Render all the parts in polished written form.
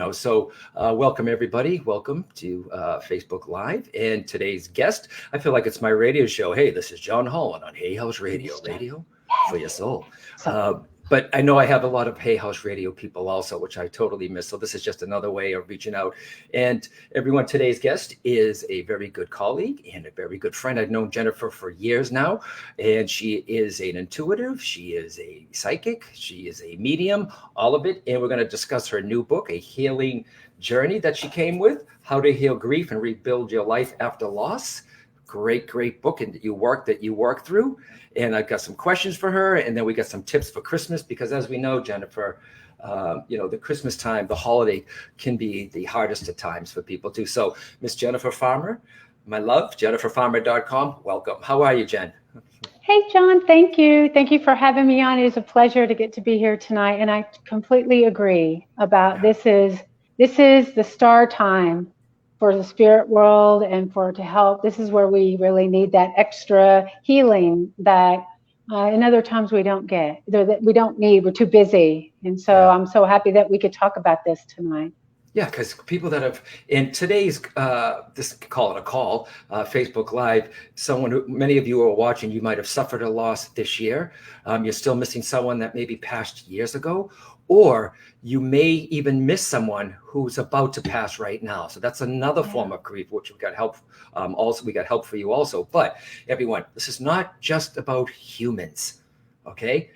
Welcome everybody. Welcome to Facebook Live. And today's guest, I feel like it's my radio show. Hey, this is John Holland on Hay House Radio, radio for your soul. But I know I have a lot of Hay House Radio people also, which I totally miss. So this is just another way of reaching out. And everyone, today's guest is a very good colleague and a very good friend. I've known Jennifer for years now, and she is an intuitive. She is a psychic. She is a medium, all of it. And we're going to discuss her new book, A Healing Journey that she came with, How to Heal Grief and Rebuild Your Life After Loss. Great book and you work through. And I've got some questions for her, and then we got some tips for Christmas, because as we know, Jennifer, the Christmas time, the holiday can be the hardest of times for people too. So Miss Jennifer Farmer, my love, jenniferfarmer.com. Welcome. How are you, Jen? Hey, John. Thank you. Thank you for having me on. It is a pleasure to get to be here tonight. And I completely agree about this is the star time for the spirit world and to help. This is where we really need that extra healing that in other times we don't get, that we don't need. We're too busy. And so I'm so happy that we could talk about this tonight. Yeah, because people that have, in today's, this call it a call, Facebook Live, many of you are watching, you might have suffered a loss this year. You're still missing someone that maybe passed years ago, or you may even miss someone who's about to pass right now. So that's another form of grief, which we got help. We got help for you also. But everyone, this is not just about humans, okay?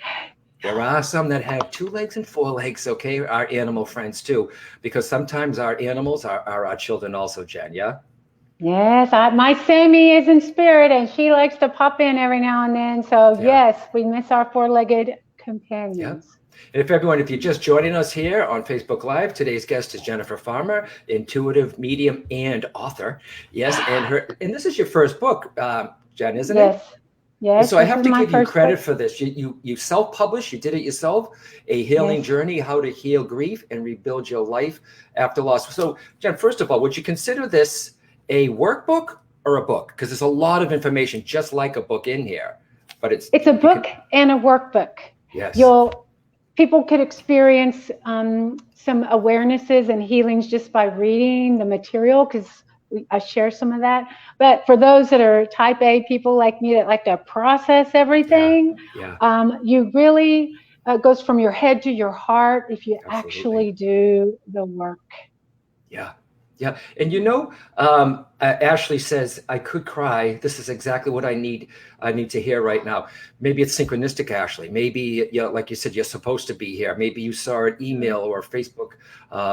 There are some that have 2 legs and 4 legs, okay? Our animal friends too, because sometimes our animals are our children also, Jen, yeah? Yes, my Sammy is in spirit, and she likes to pop in every now and then. So yes, we miss our 4-legged companions. Yeah. And if you're just joining us here on Facebook Live, today's guest is Jennifer Farmer, intuitive, medium, and author. Yes, and this is your first book, Jen, isn't it? Yes. So I have to give you credit for this. You self-published, you did it yourself, A Healing Journey, How to Heal Grief and Rebuild Your Life After Loss. So, Jen, first of all, would you consider this a workbook or a book? Because there's a lot of information, just like a book in here. But it's a book and a workbook. Yes. People could experience some awarenesses and healings just by reading the material, because I share some of that. But for those that are type A people like me that like to process everything, you really, it goes from your head to your heart if you actually do the work. Yeah. And Ashley says, I could cry. This is exactly what I need to hear right now. Maybe it's synchronistic, Ashley. Maybe, like you said, you're supposed to be here. Maybe you saw an email or a Facebook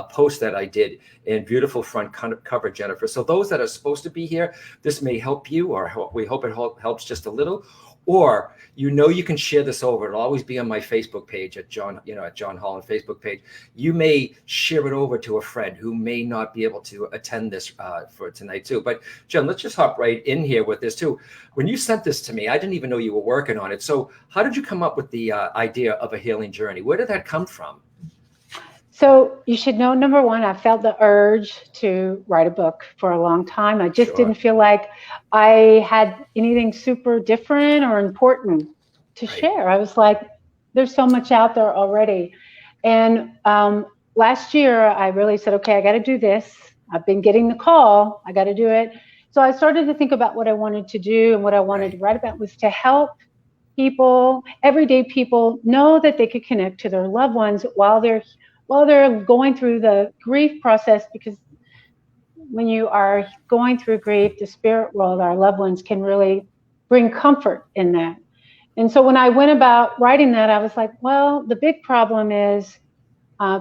post that I did in beautiful front cover, Jennifer. So those that are supposed to be here, this may help you, or we hope it helps just a little. Or you can share this over. It'll always be on my Facebook page at John Holland Facebook page. You may share it over to a friend who may not be able to attend this for tonight too. But Jen, let's just hop right in here with this too. When you sent this to me, I didn't even know you were working on it. So how did you come up with the idea of A Healing Journey? Where did that come from? So you should know, number one, I felt the urge to write a book for a long time. I just didn't feel like I had anything super different or important to share. I was like, there's so much out there already. And last year, I really said, okay, I got to do this. I've been getting the call. I got to do it. So I started to think about what I wanted to do, and what I wanted to write about was to help people, everyday people, know that they could connect to their loved ones while they're going through the grief process, because when you are going through grief, the spirit world, our loved ones, can really bring comfort in that. And so when I went about writing that, I was like, well, the big problem is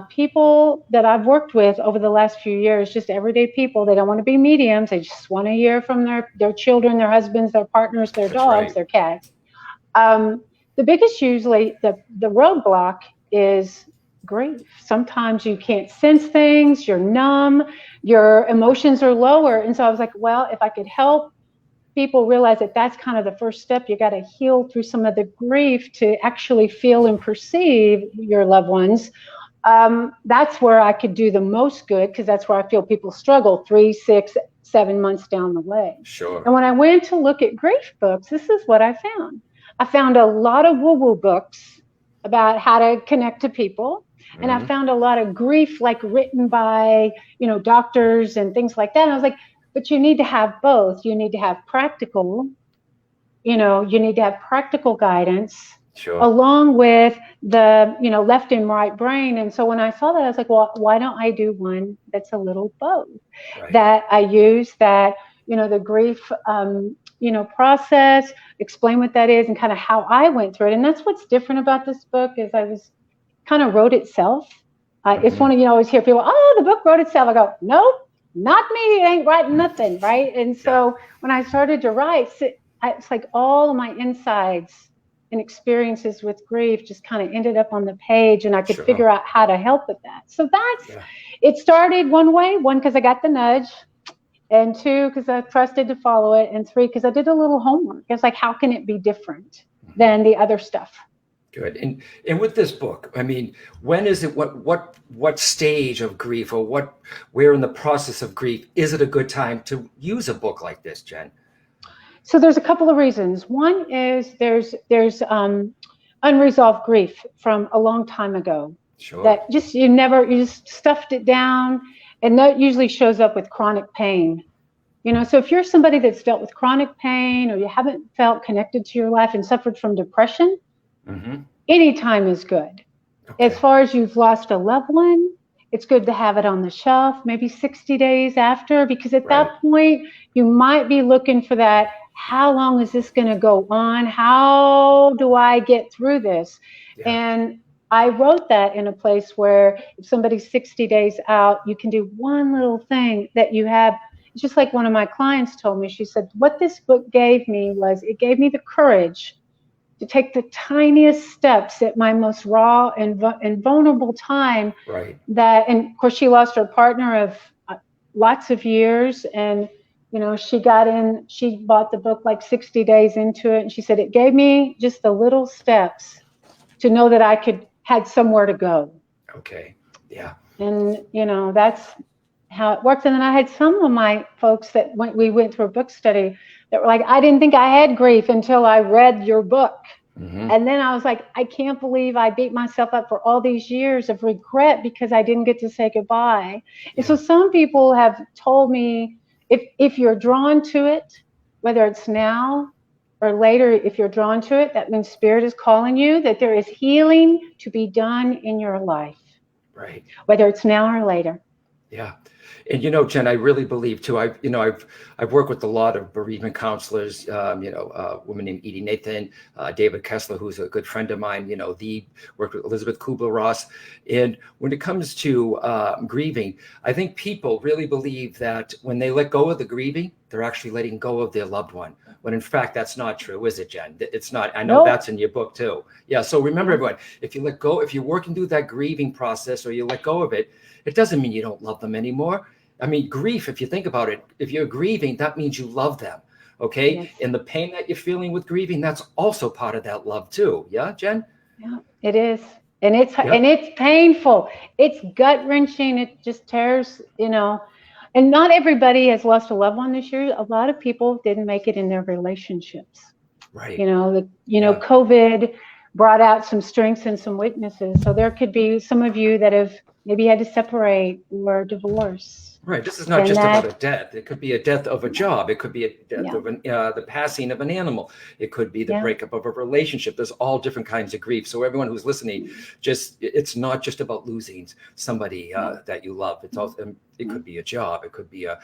people that I've worked with over the last few years, just everyday people, they don't want to be mediums. They just want to hear from their children, their husbands, their partners, their dogs, their cats. The biggest, usually, the roadblock is grief. Sometimes you can't sense things, you're numb, your emotions are lower. And so I was like, well, if I could help people realize that that's kind of the first step, you got to heal through some of the grief to actually feel and perceive your loved ones. That's where I could do the most good, because that's where I feel people struggle 3, 6, 7 months down the way. Sure. And when I went to look at grief books, this is what I found. I found a lot of woo-woo books about how to connect to people. And I found a lot of grief, like written by, doctors and things like that. And I was like, but you need to have both. You need to have practical, you need to have practical guidance Sure. along with the, left and right brain. And so when I saw that, I was like, well, why don't I do one that's a little both? Right. That I use that, the grief, process, explain what that is and kind of how I went through it. And that's what's different about this book is I was kind of wrote itself. It's one of, always hear people, oh, the book wrote itself. I go, nope, not me. It ain't writing nothing. Right. And so when I started to write, it's like all of my insides and experiences with grief just kind of ended up on the page, and I could figure out how to help with that. So it started one way, one, because I got the nudge, and two, because I trusted to follow it, and three, because I did a little homework. It's like, how can it be different than the other stuff? Good. And with this book, I mean, when is it, what stage of grief, or where in the process of grief is it a good time to use a book like this, Jen? So there's a couple of reasons. One is there's unresolved grief from a long time ago. Sure. That you just stuffed it down, and that usually shows up with chronic pain. So if you're somebody that's dealt with chronic pain, or you haven't felt connected to your life and suffered from depression, any time is good. Okay. As far as you've lost a loved one, it's good to have it on the shelf, maybe 60 days after, because at that point, you might be looking for that. How long is this going to go on? How do I get through this? Yeah. And I wrote that in a place where if somebody's 60 days out, you can do one little thing that you have. It's just like one of my clients told me. She said, what this book gave me was it gave me the courage to take the tiniest steps at my most raw and vulnerable time. Right. And of course, she lost her partner of lots of years, and she bought the book like 60 days into it. And she said, it gave me just the little steps to know that I had somewhere to go. Okay. Yeah. And, that's how it works. And then I had some of my folks that we went through a book study that were like, I didn't think I had grief until I read your book. And then I was like, I can't believe I beat myself up for all these years of regret because I didn't get to say goodbye. And so some people have told me, if you're drawn to it, whether it's now or later, if you're drawn to it, that means Spirit is calling you, that there is healing to be done in your life. Right. Whether it's now or later. Yeah. And, Jen, I really believe too, I've worked with a lot of bereavement counselors, a woman named Edie Nathan, David Kessler, who's a good friend of mine, worked with Elizabeth Kubler-Ross. And when it comes to grieving, I think people really believe that when they let go of the grieving, they're actually letting go of their loved one. When in fact, that's not true, is it, Jen? It's not. I know that's in your book too. Yeah. So remember, everyone, if you're working through that grieving process or you let go of it, it doesn't mean you don't love them anymore. I mean, grief, if you think about it, if you're grieving, that means you love them. Okay. Yes. And the pain that you're feeling with grieving, that's also part of that love too. Yeah, Jen? Yeah, it is. And it's painful. It's gut wrenching. It just tears, and not everybody has lost a loved one this year. A lot of people didn't make it in their relationships. Right. COVID brought out some strengths and some weaknesses. So there could be some of you that have maybe had to separate or divorce. Right. This is not just about a death. It could be a death of a job. It could be a death of the passing of an animal. It could be the breakup of a relationship. There's all different kinds of grief. So everyone who's listening, it's not just about losing somebody that you love. It's also, it could be a job. It could be a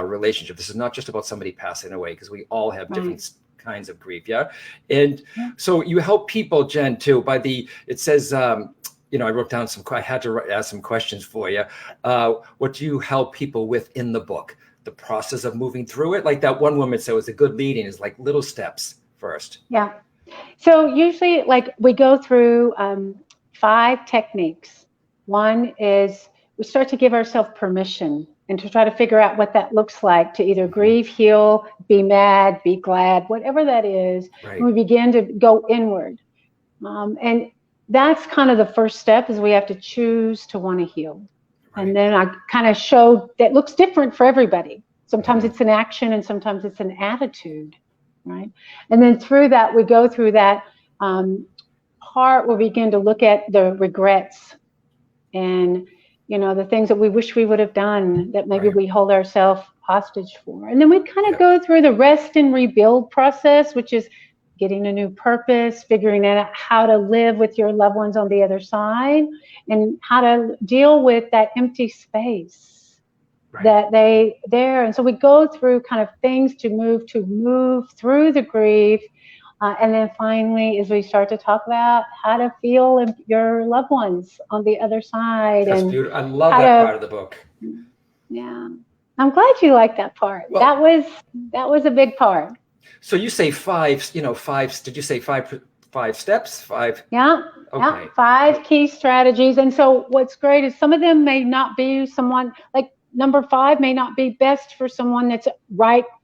relationship. This is not just about somebody passing away, because we all have different kinds of grief. Yeah. And so you help people, Jen, too, it says, I wrote down I had to ask some questions for you. What do you help people with in the book? The process of moving through it? Like that one woman said, was a good leading is like little steps first. Yeah. So usually we go through 5 techniques. One is we start to give ourselves permission and to try to figure out what that looks like to either grieve, heal, be mad, be glad, whatever that is. Right. And we begin to go inward. And that's kind of the first step, is we have to choose to want to heal. Right. And then I kind of showed that looks different for everybody. Sometimes it's an action and sometimes it's an attitude, right? And then through that, we go through that part where we begin to look at the regrets and, the things that we wish we would have done that maybe we hold ourselves hostage for. And then we kind of go through the rest and rebuild process, which is getting a new purpose, figuring out how to live with your loved ones on the other side, and how to deal with that empty space that they there. And so we go through kind of things to move through the grief. And then finally, as we start to talk about how to feel your loved ones on the other side. That's beautiful. I love that part of the book. Yeah. I'm glad you like that part. Well, that was a big part. So you say five, did you say five steps? Five? Yeah. Okay. Yeah, 5 key strategies. And so what's great is some of them may not be someone, like number 5 may not be best for someone that's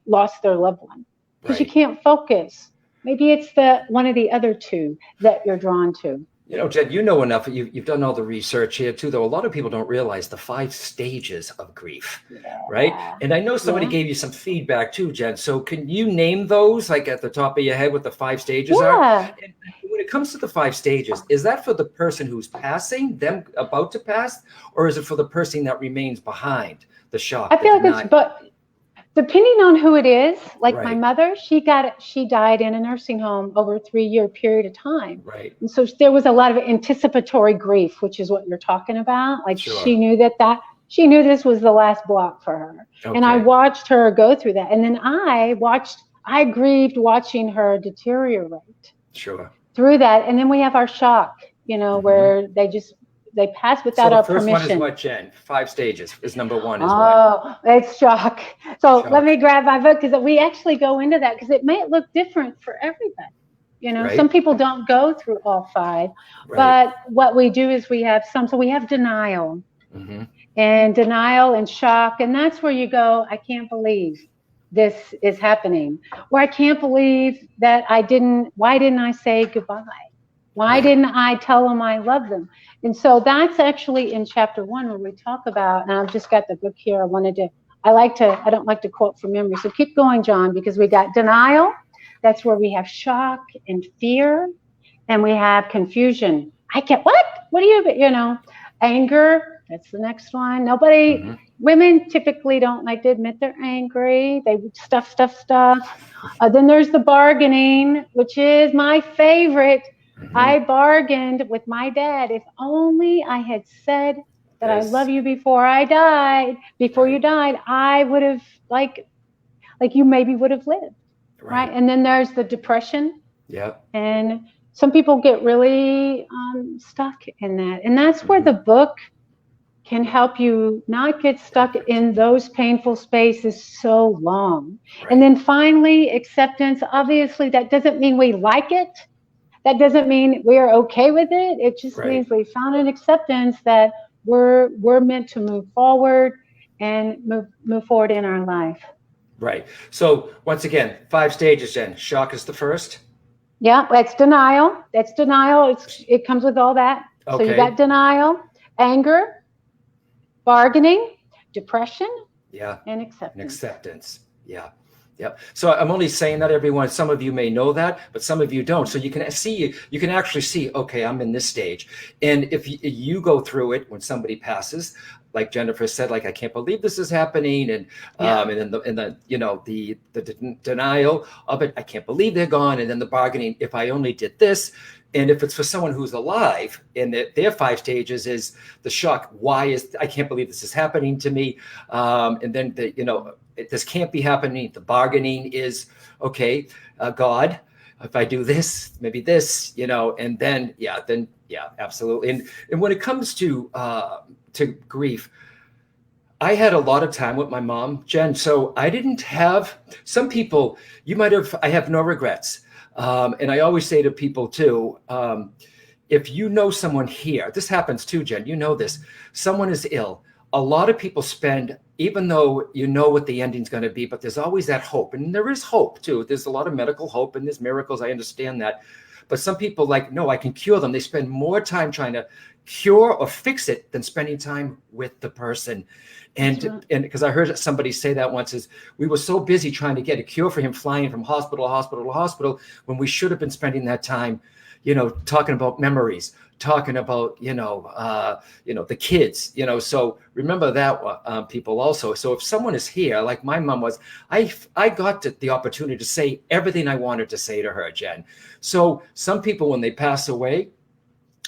lost their loved one. Because you can't focus. Maybe it's one of the other 2 that you're drawn to. Jen, you know enough. You've done all the research here too, though. A lot of people don't realize the 5 stages of grief, right? And I know somebody gave you some feedback too, Jen. So can you name those, like at the top of your head, what the 5 stages are? And when it comes to the 5 stages, is that for the person who's passing, them about to pass, or is it for the person that remains behind, the shock? I feel like it's depending on who it is. Like my mother, she died in a nursing home over a 3-year period of time. Right. And so there was a lot of anticipatory grief, which is what you're talking about. Like she knew she knew this was the last block for her. Okay. And I watched her go through that. And then I grieved watching her deteriorate. Sure. Through that. And then we have our shock, where they pass without our permission. So the first one is what, Jen? 5 stages is number 1 is what? Oh, it's shock. So let me grab my book, because we actually go into that, because it may look different for everybody. Some people don't go through all 5, but what we do is we have some. So we have denial, and denial and shock, and that's where you go, I can't believe this is happening, or I can't believe that why didn't I say goodbye? Why didn't I tell them I love them? And so that's actually in chapter 1 where we talk about, and I've just got the book here. I don't like to quote from memory. So keep going, John, because we got denial. That's where we have shock and fear, and we have confusion. What do you, anger. That's the next one. Women typically don't like to admit they're angry. They stuff. Then there's the bargaining, which is my favorite. I bargained with my dad. If only I had said that I love you before you died, I would have, like you maybe would have lived. Right. And then there's the depression. Yeah. And some people get really stuck in that. And that's where the book can help you not get stuck in those painful spaces so long. And then finally, acceptance. Obviously, that doesn't mean we like it. That doesn't mean we're okay with it. It just means we found an acceptance that we're meant to move forward and move forward in our life. Right. So once again, 5 stages, Jen. Shock is the first. Yeah, that's denial. It comes with all that. Okay. So you got denial, anger, bargaining, depression, and acceptance. Yeah. Yep. So I'm only saying that, everyone. Some of you may know that, but some of you don't. So you can actually see, okay, I'm in this stage. And if you go through it when somebody passes, like Jennifer said, like, I can't believe this is happening. And and then the denial of it, I can't believe they're gone. And then the bargaining, if I only did this. And if it's for someone who's alive, and their 5 stages is the shock. I can't believe this is happening to me. And then this can't be happening. The bargaining is, okay, God, if I do this, maybe this, and then absolutely. And when it comes to grief, I had a lot of time with my mom, Jen. So I didn't have, some people, I have no regrets. And I always say to people too, if you know someone here, this happens too, Jen, this, someone is ill. A lot of people spend, even though you know what the ending's going to be, but there's always that hope. And there is hope too. There's a lot of medical hope and there's miracles. I understand that. But some people no, I can cure them. They spend more time trying to cure or fix it than spending time with the person. And because I heard somebody say that once, is we were so busy trying to get a cure for him, flying from hospital to hospital to hospital, when we should have been spending that time, talking about memories, talking about, the kids, so remember that, people also. So if someone is here, like my mom was, I got the opportunity to say everything I wanted to say to her, Jen. So some people, when they pass away,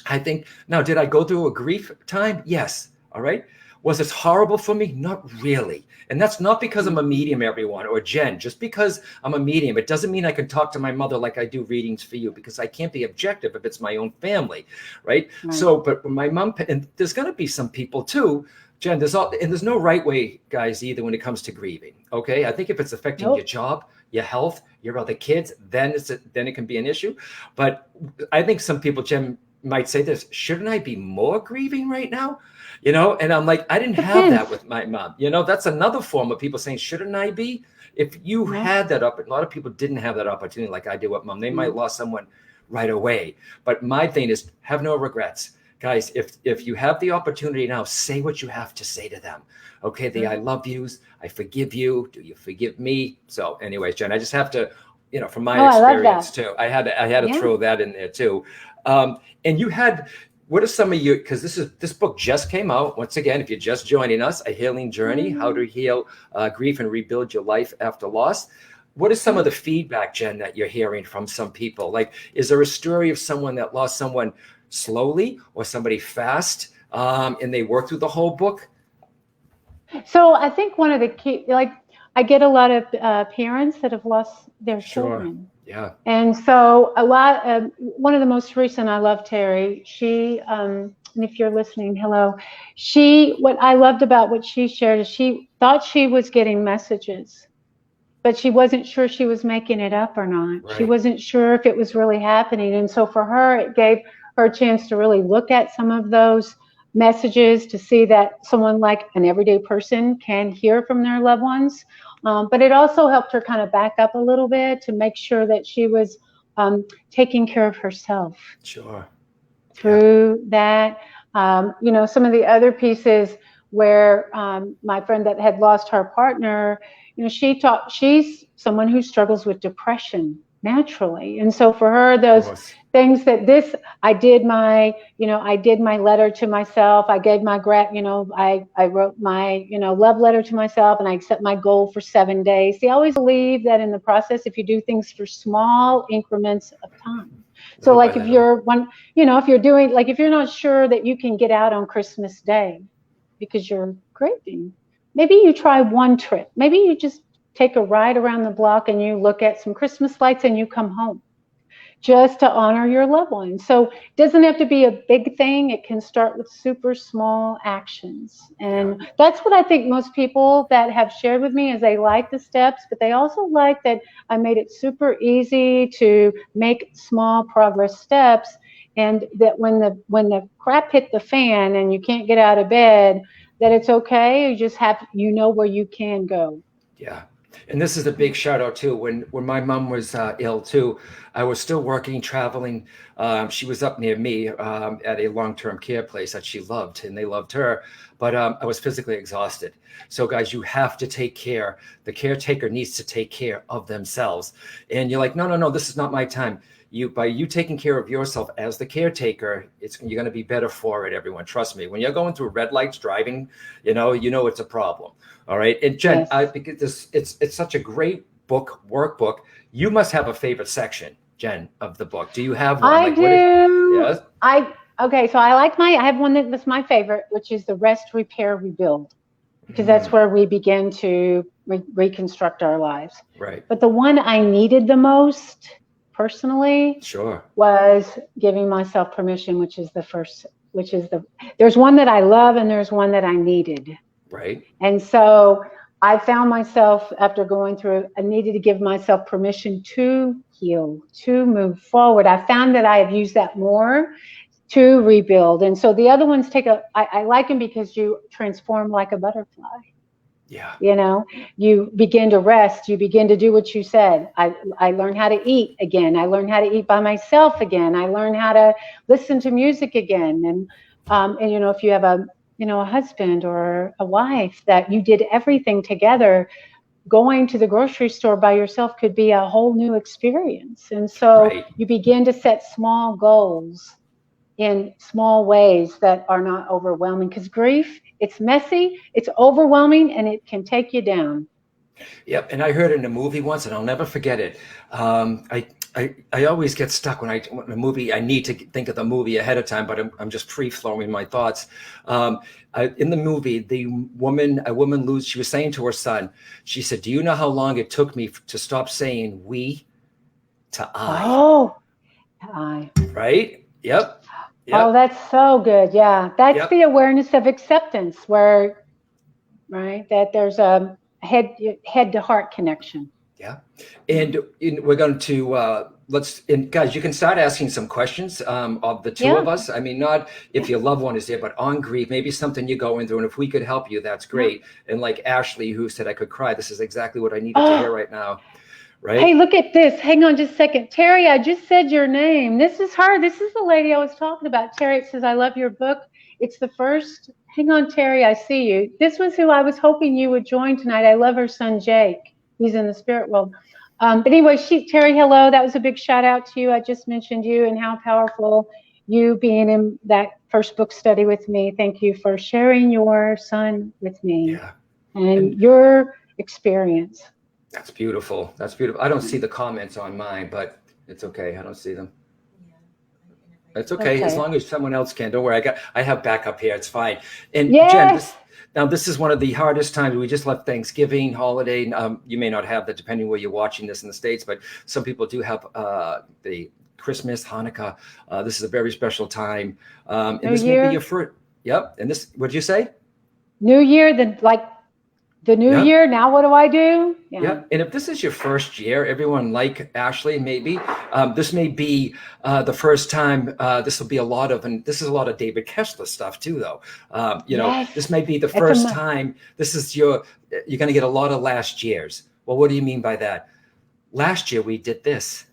I think, now, did I go through a grief time? Yes. All right. Was it horrible for me? Not really. And that's not because I'm a medium, everyone, or Jen. Just because I'm a medium, it doesn't mean I can talk to my mother like I do readings for you, because I can't be objective if it's my own family, right? So, but when my mom, and there's going to be some people too, Jen, there's no right way, guys, either when it comes to grieving. Okay. I think if it's affecting your job, your health, your other kids, then it can be an issue. But I think some people, Jen, might say this: shouldn't I be more grieving right now? And I'm like, I didn't have that with my mom. That's another form of people saying, shouldn't I be? If you had that a lot of people didn't have that opportunity like I did with mom. They might lost someone right away. But my thing is, have no regrets. Guys, if you have the opportunity now, say what you have to say to them. Okay, the I love yous, I forgive you. Do you forgive me? So anyways, Jen, I just have to, from my experience too, I had to throw that in there too. And you had, what are some of you, because this book just came out. Once again, if you're just joining us, A Healing Journey, How to Heal Grief and Rebuild Your Life After Loss. What is some of the feedback, Jen, that you're hearing from some people? Like, is there a story of someone that lost someone slowly or somebody fast, and they worked through the whole book? So I think one of the key, I get a lot of parents that have lost their children. Yeah. And so one of the most recent, I love Terry. She, and if you're listening, hello. What I loved about what she shared is she thought she was getting messages, but she wasn't sure she was making it up or not. Right. She wasn't sure if it was really happening. And so for her, it gave her a chance to really look at some of those messages, to see that someone like an everyday person can hear from their loved ones. But it also helped her kind of back up a little bit to make sure that she was taking care of herself. Sure. Through that. Some of the other pieces where my friend that had lost her partner, she's someone who struggles with depression naturally. And so for her, those things that I did my letter to myself. I gave my I wrote my, love letter to myself, and I set my goal for 7 days. See, I always believe that in the process, if you do things for small increments of time. So like if you're if you're not sure that you can get out on Christmas Day because you're grieving, maybe you try one trip. Maybe you just take a ride around the block and you look at some Christmas lights and you come home, just to honor your loved one. So it doesn't have to be a big thing. It can start with super small actions. And that's what I think most people that have shared with me is they like the steps, but they also like that I made it super easy to make small progress steps. And that when the crap hit the fan and you can't get out of bed, that it's okay. You just have, where you can go. Yeah. And this is a big shout out too. When my mom was ill too, I was still working, traveling. She was up near me at a long-term care place that she loved, and they loved her. But I was physically exhausted. So guys, you have to take care. The caretaker needs to take care of themselves. And you're like, no, this is not my time. By you taking care of yourself as the caretaker, you're going to be better for it, everyone. Trust me. When you're going through red lights driving, it's a problem. All right. And Jen, yes. I think it's such a great workbook. You must have a favorite section, Jen, of the book. Do you have one? I do. Yes. So I have one that was my favorite, which is the rest, repair, rebuild, because that's where we begin to reconstruct our lives. Right. But the one I needed the most personally was giving myself permission, there's one that I love and there's one that I needed. Right. And so I found myself, after going through, I needed to give myself permission to heal, to move forward. I found that I have used that more to rebuild. And so the other ones I like them because you transform like a butterfly. Yeah. You begin to rest. You begin to do what you said. I learned how to eat again. I learned how to eat by myself again. I learned how to listen to music again. And if you have a husband or a wife that you did everything together, going to the grocery store by yourself could be a whole new experience. And so you begin to set small goals in small ways that are not overwhelming, because grief, it's messy, it's overwhelming, and it can take you down. Yep, and I heard it in a movie once, and I'll never forget it. I always get stuck when a movie. I need to think of the movie ahead of time, but I'm just free flowing my thoughts. In the movie, a woman she was saying to her son, she said, "Do you know how long it took me to stop saying we to I?" Oh, I. Right? Yep. Oh, that's so good. Yeah, that's the awareness of acceptance, where, right, that there's a head to heart connection. Yeah, and we're going to guys, you can start asking some questions of the two of us. I mean, not if your loved one is there, but on grief, maybe something you're going through, and if we could help you, that's great. And like Ashley, who said I could cry, this is exactly what I needed to hear right now. Right? Hey, look at this. Hang on just a second. Terry, I just said your name. This is her. This is the lady I was talking about. Terry, it says, "I love your book. It's the first." Hang on, Terry, I see you. This was who I was hoping you would join tonight. I love her son, Jake. He's in the spirit world. But anyway, Terry, hello. That was a big shout out to you. I just mentioned you and how powerful you being in that first book study with me. Thank you for sharing your son with me and your experience. That's beautiful. That's beautiful. I don't see the comments on mine, but it's okay. I don't see them. It's okay. As long as someone else can. Don't worry. I have backup here. It's fine. And Jen, this is one of the hardest times. We just left Thanksgiving holiday. You may not have that depending where you're watching this in the States, but some people do have the Christmas, Hanukkah. This is a very special time. And this may be your first. Yep. And this, what did you say? New Year, the new year. Now what do I do? Yeah. And if this is your first year, everyone like Ashley, maybe this may be the first time. This will be a lot of, and this is a lot of David Kessler stuff too, though. This may be the first time. This is you're going to get a lot of last years. Well, what do you mean by that? Last year we did this.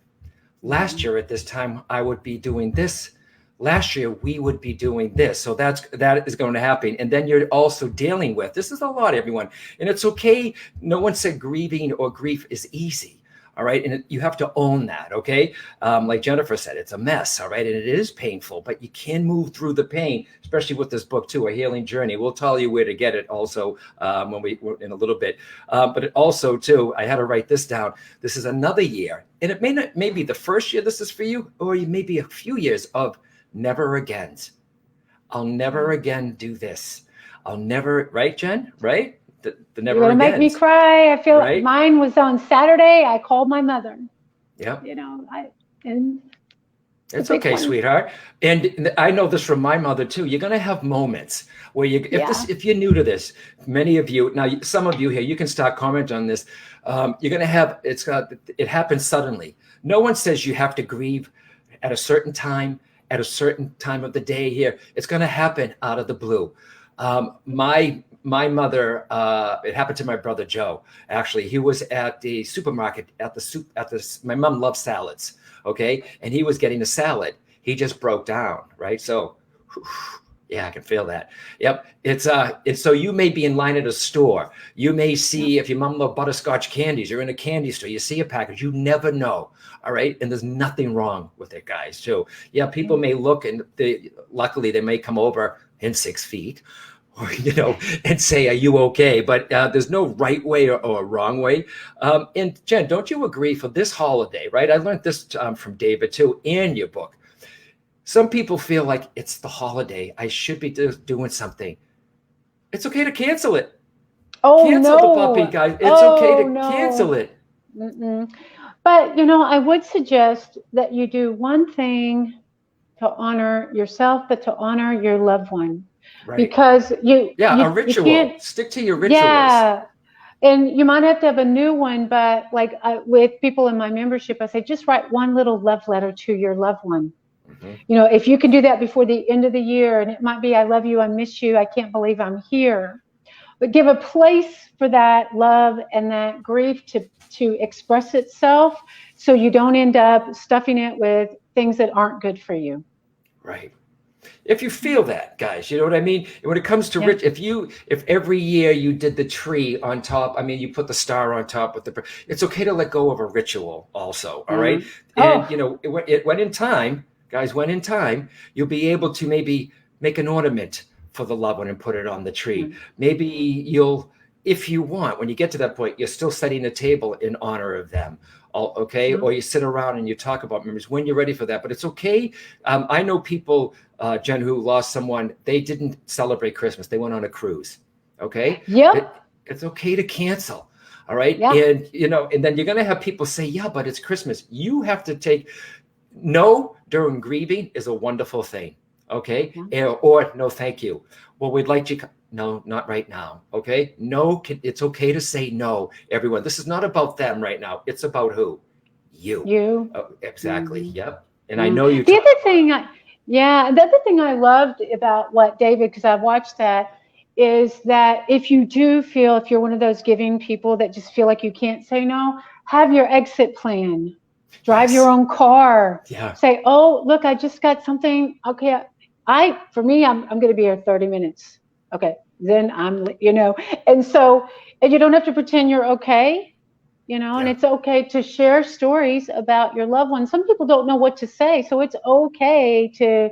Last year at this time I would be doing this. Last year we would be doing this. So that is going to happen. And then you're also dealing with, this is a lot, everyone. And it's okay. No one said grieving or grief is easy. All right. And you have to own that. Okay. Like Jennifer said, it's a mess. All right. And it is painful, but you can move through the pain, especially with this book too, A Healing Journey. We'll tell you where to get it also when we're in a little bit. But it also too, I had to write this down. This is another year. And it may be the first year this is for you, or you may be a few years of never agains. I'll never again do this. I'll never, right, Jen? Right? The never You're gonna agains. make me cry. I feel like mine was on Saturday. I called my mother. Yep. It's okay, sweetheart. And I know this from my mother too. You're gonna have moments where if you're new to this, many of you now, some of you here, you can start commenting on this. You're gonna have it happens suddenly. No one says you have to grieve at a certain time. At a certain time of the day here, it's going to happen out of the blue. My mother, it happened to my brother Joe. Actually, he was at the supermarket my mom loves salads, okay, and he was getting a salad. He just broke down, right? So, yeah, I can feel that. Yep, it's so you may be in line at a store. You may see if your mom loves butterscotch candies. You're in a candy store. You see a package. You never know. All right. And there's nothing wrong with it, guys, too. Yeah, people may look and luckily they may come over in 6 feet or, and say, "Are you okay?" But there's no right way or wrong way. And Jen, don't you agree for this holiday, right? I learned this from David, too, in your book. Some people feel like it's the holiday. I should be doing something. It's okay to cancel it. Cancel the puppy, guys. It's okay to cancel it. But, I would suggest that you do one thing to honor yourself, but to honor your loved one. Right. Because a ritual. Stick to your rituals. Yeah. And you might have to have a new one, but like with people in my membership, I say, just write one little love letter to your loved one. Mm-hmm. If you can do that before the end of the year, and it might be, "I love you, I miss you, I can't believe I'm here." But give a place for that love and that grief to express itself, so you don't end up stuffing it with things that aren't good for you. Right. If you feel that, guys, you know what I mean? When it comes to rich, if every year you did the tree on top, I mean, you put the star on top with it's okay to let go of a ritual also. All right. And, you know, when in time, guys, when in time, you'll be able to maybe make an ornament for the loved one and put it on the tree. Maybe you'll, if you want, when you get to that point, you're still setting a table in honor of them. Okay. Or you sit around and you talk about memories when you're ready for that. But it's okay. I know people, Jen, who lost someone, they didn't celebrate Christmas. They went on a cruise. Okay. It's okay to cancel. All right. And, you know, and then you're going to have people say, yeah, but it's Christmas. You have to take no during grieving is a wonderful thing. Okay. Or no, thank you. Well, we'd like you. No, not right now. Okay. No, it's okay to say no, everyone. This is not about them right now. It's about who? You. Oh, exactly. Yep. And I know you. The other thing I loved about what David, because I've watched that, is that if you're one of those giving people that just feel like you can't say no, have your exit plan. Drive your own car. Say, oh, look, I just got something. Okay. For me, I'm going to be here 30 minutes. Okay. Then I'm, you know, and you don't have to pretend you're okay, you know, and it's okay to share stories about your loved ones. Some people don't know what to say. So it's okay to,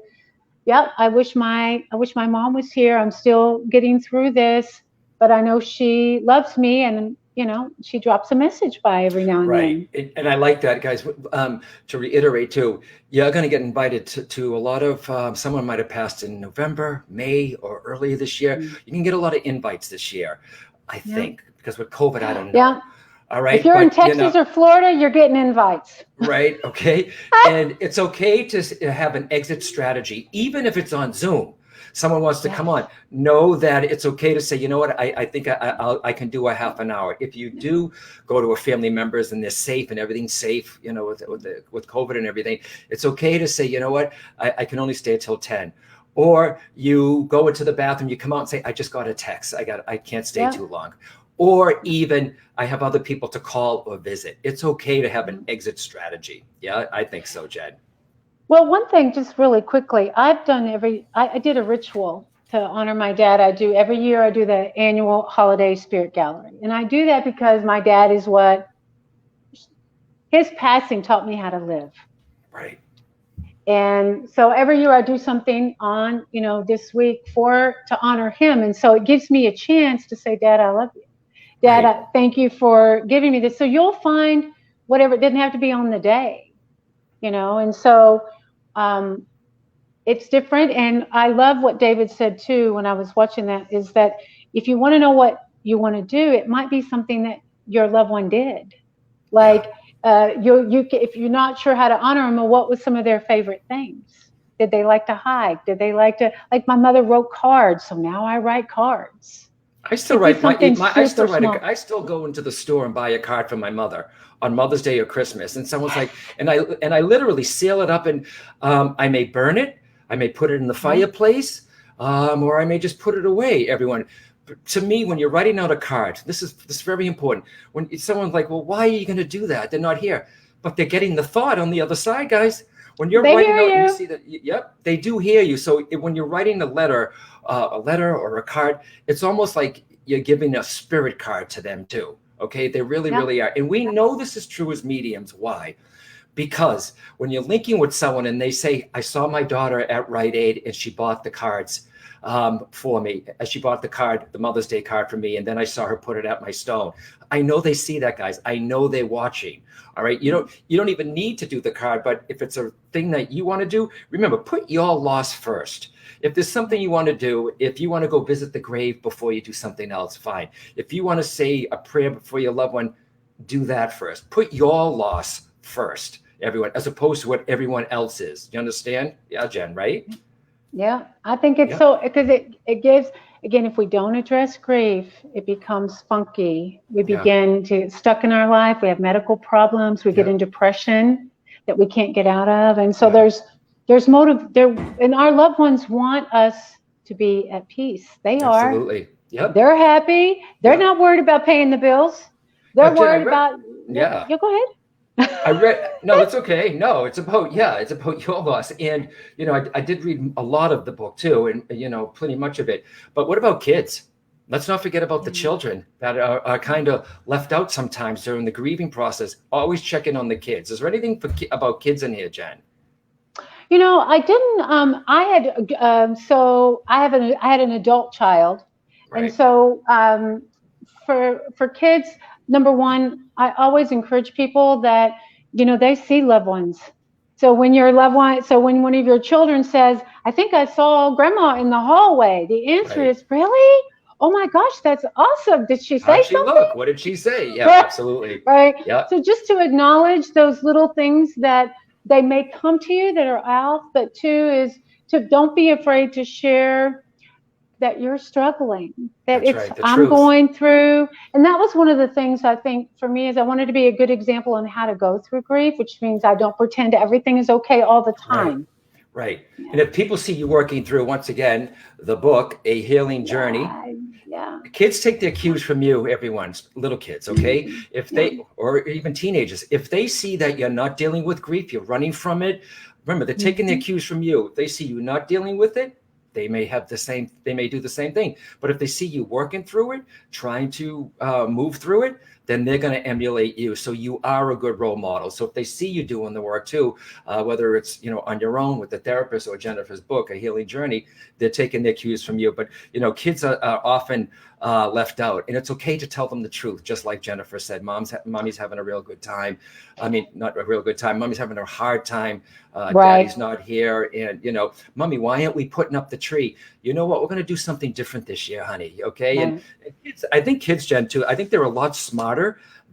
I wish my mom was here. I'm still getting through this, but I know she loves me, and, you know, she drops a message by every now and then. Right. And I like that, guys. To reiterate too, you're going to get invited to a lot of, someone might have passed in November, May, or earlier this year. You can get a lot of invites this year, I think, because with COVID, I don't know. All right. If you're in Texas or Florida, you're getting invites. Right. Okay. And it's okay to have an exit strategy, even if it's on Zoom. Someone wants to come on, know that it's okay to say, you know what, I think I can do a half an hour. If you do go to a family members and they're safe and everything's safe, you know, with COVID and everything, it's okay to say, you know what, I can only stay till 10. Or you go into the bathroom, you come out and say, I just got a text. I can't stay too long. Or even I have other people to call or visit. It's okay to have an exit strategy. Yeah, I think so, Jen. Well, one thing, just really quickly, I did a ritual to honor my dad. Every year I do the annual holiday spirit gallery. And I do that because my dad is his passing taught me how to live. Right. And so every year I do something on, you know, this week to honor him. And so it gives me a chance to say, Dad, I love you. Dad, I thank you for giving me this. So you'll find whatever, it doesn't have to be on the day, you know, and so it's different. And I love what David said too when I was watching that, is that if you want to know what you want to do, it might be something that your loved one did. Like if you're not sure how to honor them, well, what was some of their favorite things? Did they like to hike? Did they like my mother wrote cards, so now I write cards. I still write I still go into the store and buy a card for my mother on Mother's Day or Christmas. And someone's like, and I literally seal it up, and I may burn it. I may put it in the fireplace, or I may just put it away, everyone. To me, when you're writing out a card, this is very important. When someone's like, well, why are you going to do that? They're not here, but they're getting the thought on the other side, guys. When you're writing out, you see that, they do hear you. So when you're writing a letter or a card, it's almost like you're giving a spirit card to them too. Okay, they really, really are. And we know this is true as mediums. Why? Because when you're linking with someone and they say, I saw my daughter at Rite Aid and she bought the cards for me. She bought the Mother's Day card for me, and then I saw her put it at my stone. I know they see that, guys. I know they're watching. All right. You don't even need to do the card, but if it's a thing that you want to do, remember, put your loss first. If there's something you want to do, if you want to go visit the grave before you do something else, fine. If you want to say a prayer before your loved one, do that first. Put your loss first, everyone, as opposed to what everyone else is. You understand? Yeah, Jen, right? Yeah, I think it's so, because it gives, again, if we don't address grief, it becomes funky. We begin to get stuck in our life. We have medical problems. We get in depression that we can't get out of. And so there's motive there, and our loved ones want us to be at peace. They are. Absolutely. Yep. They're happy. They're not worried about paying the bills. They're worried about. Yeah. Go ahead. I read, no, it's okay. No, it's about your loss. And, I did read a lot of the book too, and, plenty much of it. But what about kids? Let's not forget about the children that are kind of left out sometimes during the grieving process. Always check in on the kids. Is there anything about kids in here, Jen? I didn't, I had an adult child. Right. And so, for kids, number one, I always encourage people that, they see loved ones. So when when one of your children says, I think I saw grandma in the hallway, the answer is, really? Oh my gosh, that's awesome. Did she say something? Look, what did she say? Yeah, absolutely. Right. Yeah. So just to acknowledge those little things that they may come to you that are out, but two is to don't be afraid to share that you're struggling, that I'm going through. And that was one of the things I think for me is I wanted to be a good example on how to go through grief, which means I don't pretend everything is okay all the time. Right. Yeah. And if people see you working through, once again, the book, A Healing Journey, kids take their cues from you, everyone's little kids, okay? If they, or even teenagers, if they see that you're not dealing with grief, you're running from it, remember, they're taking their cues from you. If they see you not dealing with it, they may do the same thing. But if they see you working through it, trying to move through it, then they're going to emulate you. So you are a good role model. So if they see you doing the work too, whether it's, on your own with the therapist or Jennifer's book, A Healing Journey, they're taking their cues from you. But, kids are often left out, and it's okay to tell them the truth. Just like Jennifer said, mommy's having a real good time. I mean, not a real good time. Mommy's having a hard time. Daddy's not here. And, mommy, why aren't we putting up the tree? You know what? We're going to do something different this year, honey. Okay. And I think kids, Jen, too, I think they're a lot smarter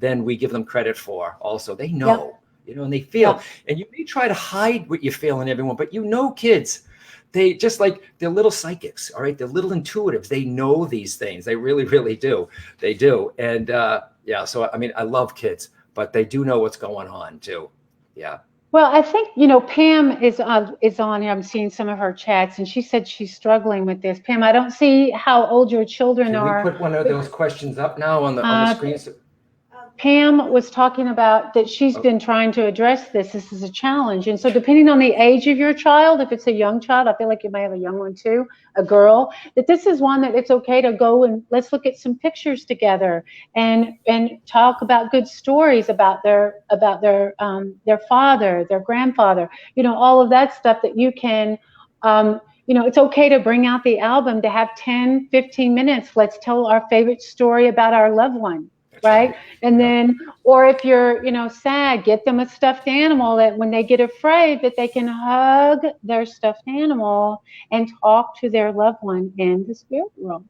than we give them credit for. Also, they know, and they feel, and you may try to hide what you feel in everyone, but kids, they just like, they're little psychics. All right. They're little intuitives. They know these things. They really, really do. They do. And so, I mean, I love kids, but they do know what's going on too. Yeah. Well, I think, Pam is on here. I'm seeing some of her chats, and she said she's struggling with this. Pam, I don't see how old your children are. Can we put one of those questions up now on the screen? Pam was talking about that she's been trying to address this. This is a challenge. And so depending on the age of your child, if it's a young child, I feel like you may have a young one too, a girl, that this is one that it's okay to go and let's look at some pictures together and talk about good stories about their father, their grandfather, all of that stuff that you can, it's okay to bring out the album, to have 10, 15 minutes. Let's tell our favorite story about our loved one. Right. And then, or if you're, sad, get them a stuffed animal that when they get afraid that they can hug their stuffed animal and talk to their loved one in the spirit world.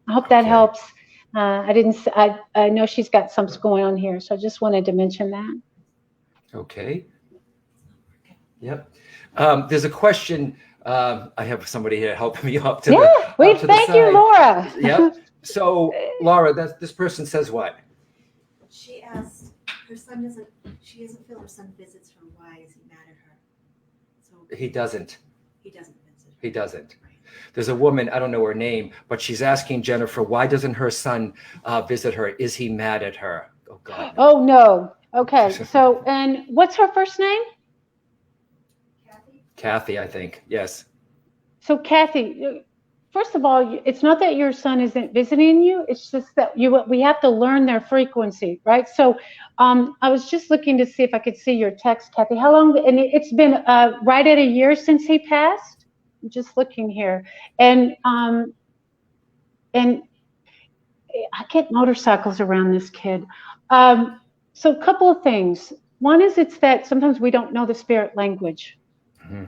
I hope that helps. I know she's got something going on here, so I just wanted to mention that. Okay. Yep. There's a question. I have somebody here helping me up to thank you, Laura. Yep. So, Laura, this person says what? She asked, she doesn't feel her son visits her. Why is he mad at her? So he doesn't. He doesn't visit. He doesn't. Right. There's a woman, I don't know her name, but she's asking Jennifer, why doesn't her son visit her? Is he mad at her? Oh, God. No. Oh, no. Okay. So, and what's her first name? Kathy, I think. Yes. So, Kathy, first of all, it's not that your son isn't visiting you. It's just that we have to learn their frequency, right? So I was just looking to see if I could see your text, Kathy. How long? And it's been right at a year since he passed. I'm just looking here. And I get motorcycles around this kid. So a couple of things. One is it's that sometimes we don't know the spirit language. Mm-hmm.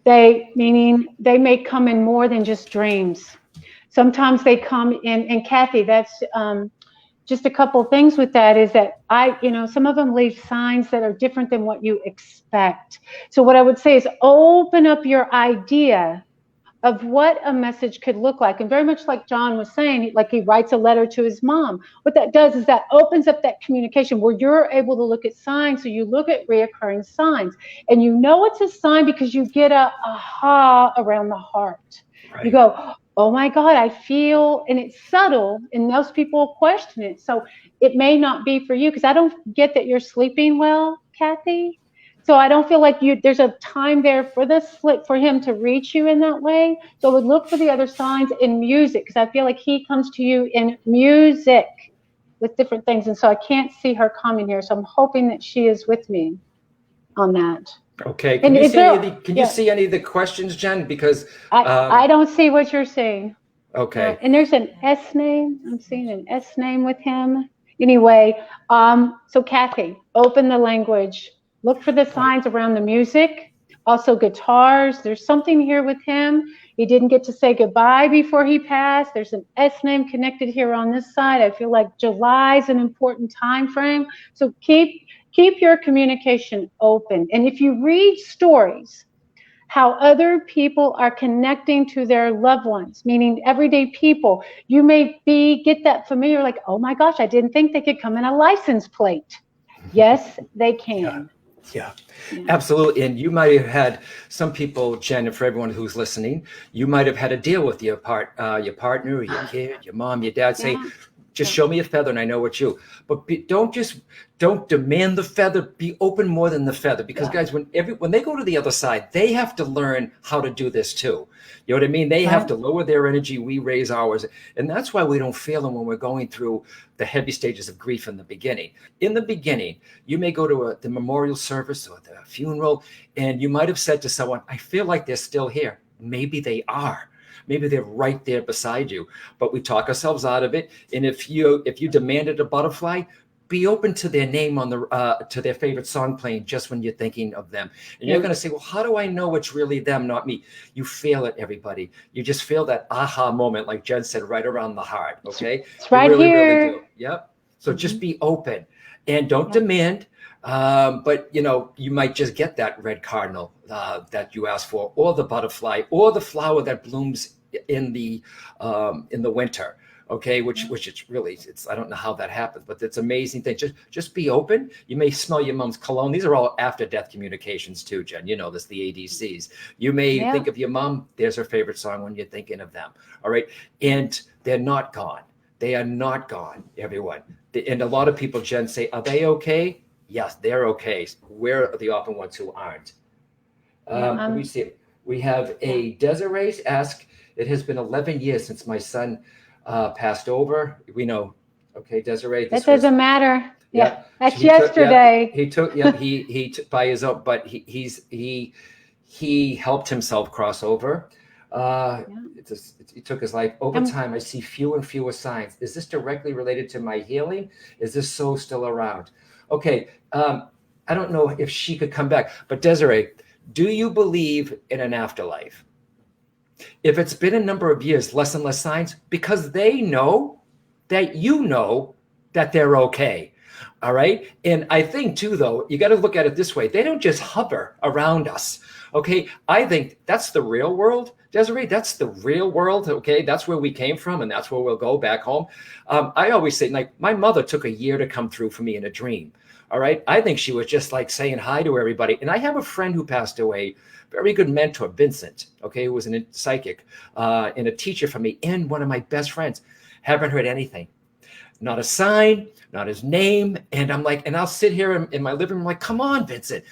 They may come in more than just dreams. Sometimes they come in, and Kathy, that's just a couple of things with that is that some of them leave signs that are different than what you expect. So what I would say is open up your idea of what a message could look like. And very much like John was saying, like he writes a letter to his mom. What that does is that opens up that communication where you're able to look at signs. So you look at reoccurring signs and it's a sign because you get a aha around the heart. Right. You go, oh my God, I feel, and it's subtle, and most people question it. So it may not be for you, because I don't get that you're sleeping well, Kathy. So I don't feel like there's a time there for for him to reach you in that way. So I would look for the other signs in music, because I feel like he comes to you in music with different things. And so I can't see her coming here. So I'm hoping that she is with me on that. Okay. And is there, Can you see any of the questions, Jen? Because I don't see what you're saying. okay. And there's an S name. I'm seeing an S name with him. Anyway, so Kathy, open the language. Look for the signs around the music. Also guitars. There's something here with him. He didn't get to say goodbye before he passed. There's an S name connected here on this side. I feel like July is an important time frame. So keep your communication open. And if you read stories, how other people are connecting to their loved ones, meaning everyday people, you may get that familiar, like, oh my gosh, I didn't think they could come in a license plate. Yes, they can. Yeah, absolutely. And you might have had some people, Jen, and for everyone who's listening, you might have had a deal with your partner, or your kid, your mom, your dad, say, just show me a feather and I know it's you. But don't demand the feather. Be open more than the feather, because guys, when they go to the other side, they have to learn how to do this too. You know what I mean? They have to lower their energy. We raise ours. And that's why we don't feel them when we're going through the heavy stages of grief in the beginning. In the beginning, you may go to the memorial service or the funeral, and you might have said to someone, I feel like they're still here. Maybe they are. Maybe they're right there beside you, but we talk ourselves out of it. And if you demanded a butterfly, be open to their name on to their favorite song playing just when you're thinking of them. And you're going to say, well, how do I know it's really them, not me? You feel it, everybody. You just feel that aha moment, like Jen said, right around the heart. Okay. It's right here. Really do. Yep. So just be open and don't demand. But you might just get that red cardinal that you asked for, or the butterfly, or the flower that blooms in the winter. Okay, which it's I don't know how that happens, but it's an amazing thing. Just be open. You may smell your mom's cologne. These are all after death communications too, Jen. You know this, the ADCs. You may think of your mom. There's her favorite song when you're thinking of them. All right, and they're not gone. They are not gone, everyone. And a lot of people, Jen, say, are they okay? Yes, they're okay. We're the often ones who aren't. We see. We have a Desiree ask. It has been 11 years since my son passed over. We know. Okay, Desiree. That doesn't matter. Yeah, that's yesterday. He took by his own, but he helped himself cross over. He took his life. Over time, I see fewer and fewer signs. Is this directly related to my healing? Is this soul still around? Okay, I don't know if she could come back, but Desiree, do you believe in an afterlife? If it's been a number of years, less and less signs, because they know that you know that they're okay. All right. And I think too, though, you got to look at it this way. They don't just hover around us. Okay. I think that's the real world, Desiree. That's the real world. Okay. That's where we came from. And that's where we'll go back home. I always say, like, my mother took a year to come through for me in a dream. All right. I think she was just like saying hi to everybody. And I have a friend who passed away, very good mentor, Vincent, okay, who was a psychic and a teacher for me and one of my best friends. Haven't heard anything. Not a sign, not his name. And I'm like, and I'll sit here in my living room like, come on, Vincent.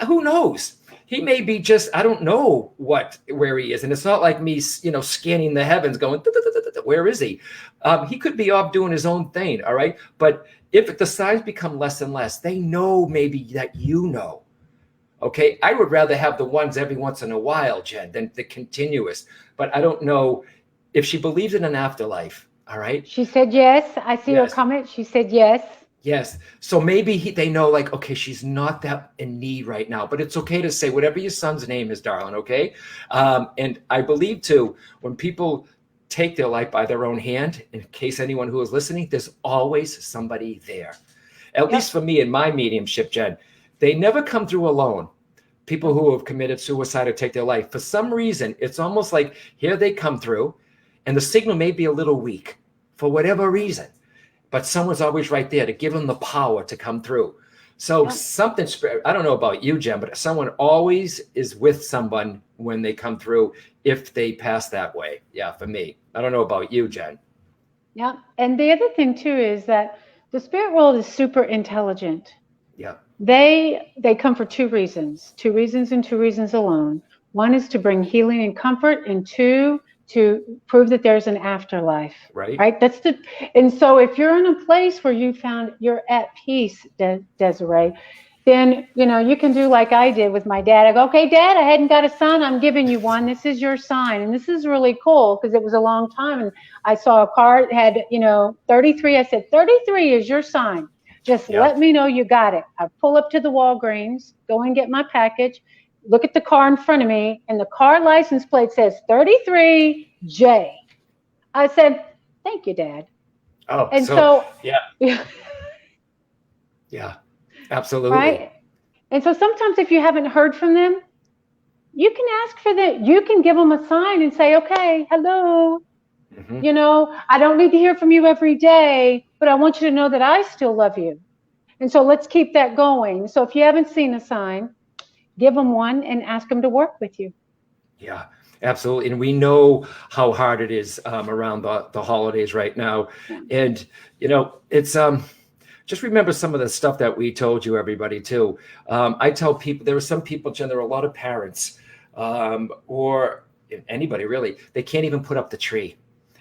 Who knows? He may be just, I don't know where he is. And it's not like me, scanning the heavens going, where is he? He could be off doing his own thing. All right. But if the signs become less and less, they know maybe that you know. Okay. I would rather have the ones every once in a while, Jen, than the continuous. But I don't know if she believes in an afterlife. All right. She said yes. I see her comment. She said yes. Yes. So maybe they know, like, okay, she's not that in need right now, but it's okay to say whatever your son's name is, darling. Okay. And I believe too, when people take their life by their own hand, in case anyone who is listening, there's always somebody there. At least for me in my mediumship, Jen, they never come through alone. People who have committed suicide or take their life, for some reason, it's almost like here they come through and the signal may be a little weak for whatever reason. But someone's always right there to give them the power to come through. So something, I don't know about you, Jen, but someone always is with someone when they come through, if they pass that way. Yeah, for me. I don't know about you, Jen. Yeah. And the other thing too is that the spirit world is super intelligent. Yeah. They come for two reasons and two reasons alone. One is to bring healing and comfort, and two, to prove that there's an afterlife. Right. Right. And so if you're in a place where you found you're at peace, Desiree, then, you can do like I did with my dad. I go, okay, Dad, I hadn't got a son. I'm giving you one. This is your sign. And this is really cool because it was a long time. And I saw a card that had, 33. I said, 33 is your sign. Just let me know you got it. I pull up to the Walgreens, go and get my package, look at the car in front of me, and the car license plate says 33J. I said, thank you, Dad. Oh, and yeah. Yeah, absolutely. Right. And so sometimes if you haven't heard from them, you can ask for them. You can give them a sign and say, okay, hello. I don't need to hear from you every day, but I want you to know that I still love you. And so let's keep that going. So if you haven't seen a sign, give them one and ask them to work with you. Yeah, absolutely. And we know how hard it is around the holidays right now. Yeah. And, it's just remember some of the stuff that we told you, everybody, too. I tell people, there are some people, Jen, there are a lot of parents or anybody really, they can't even put up the tree.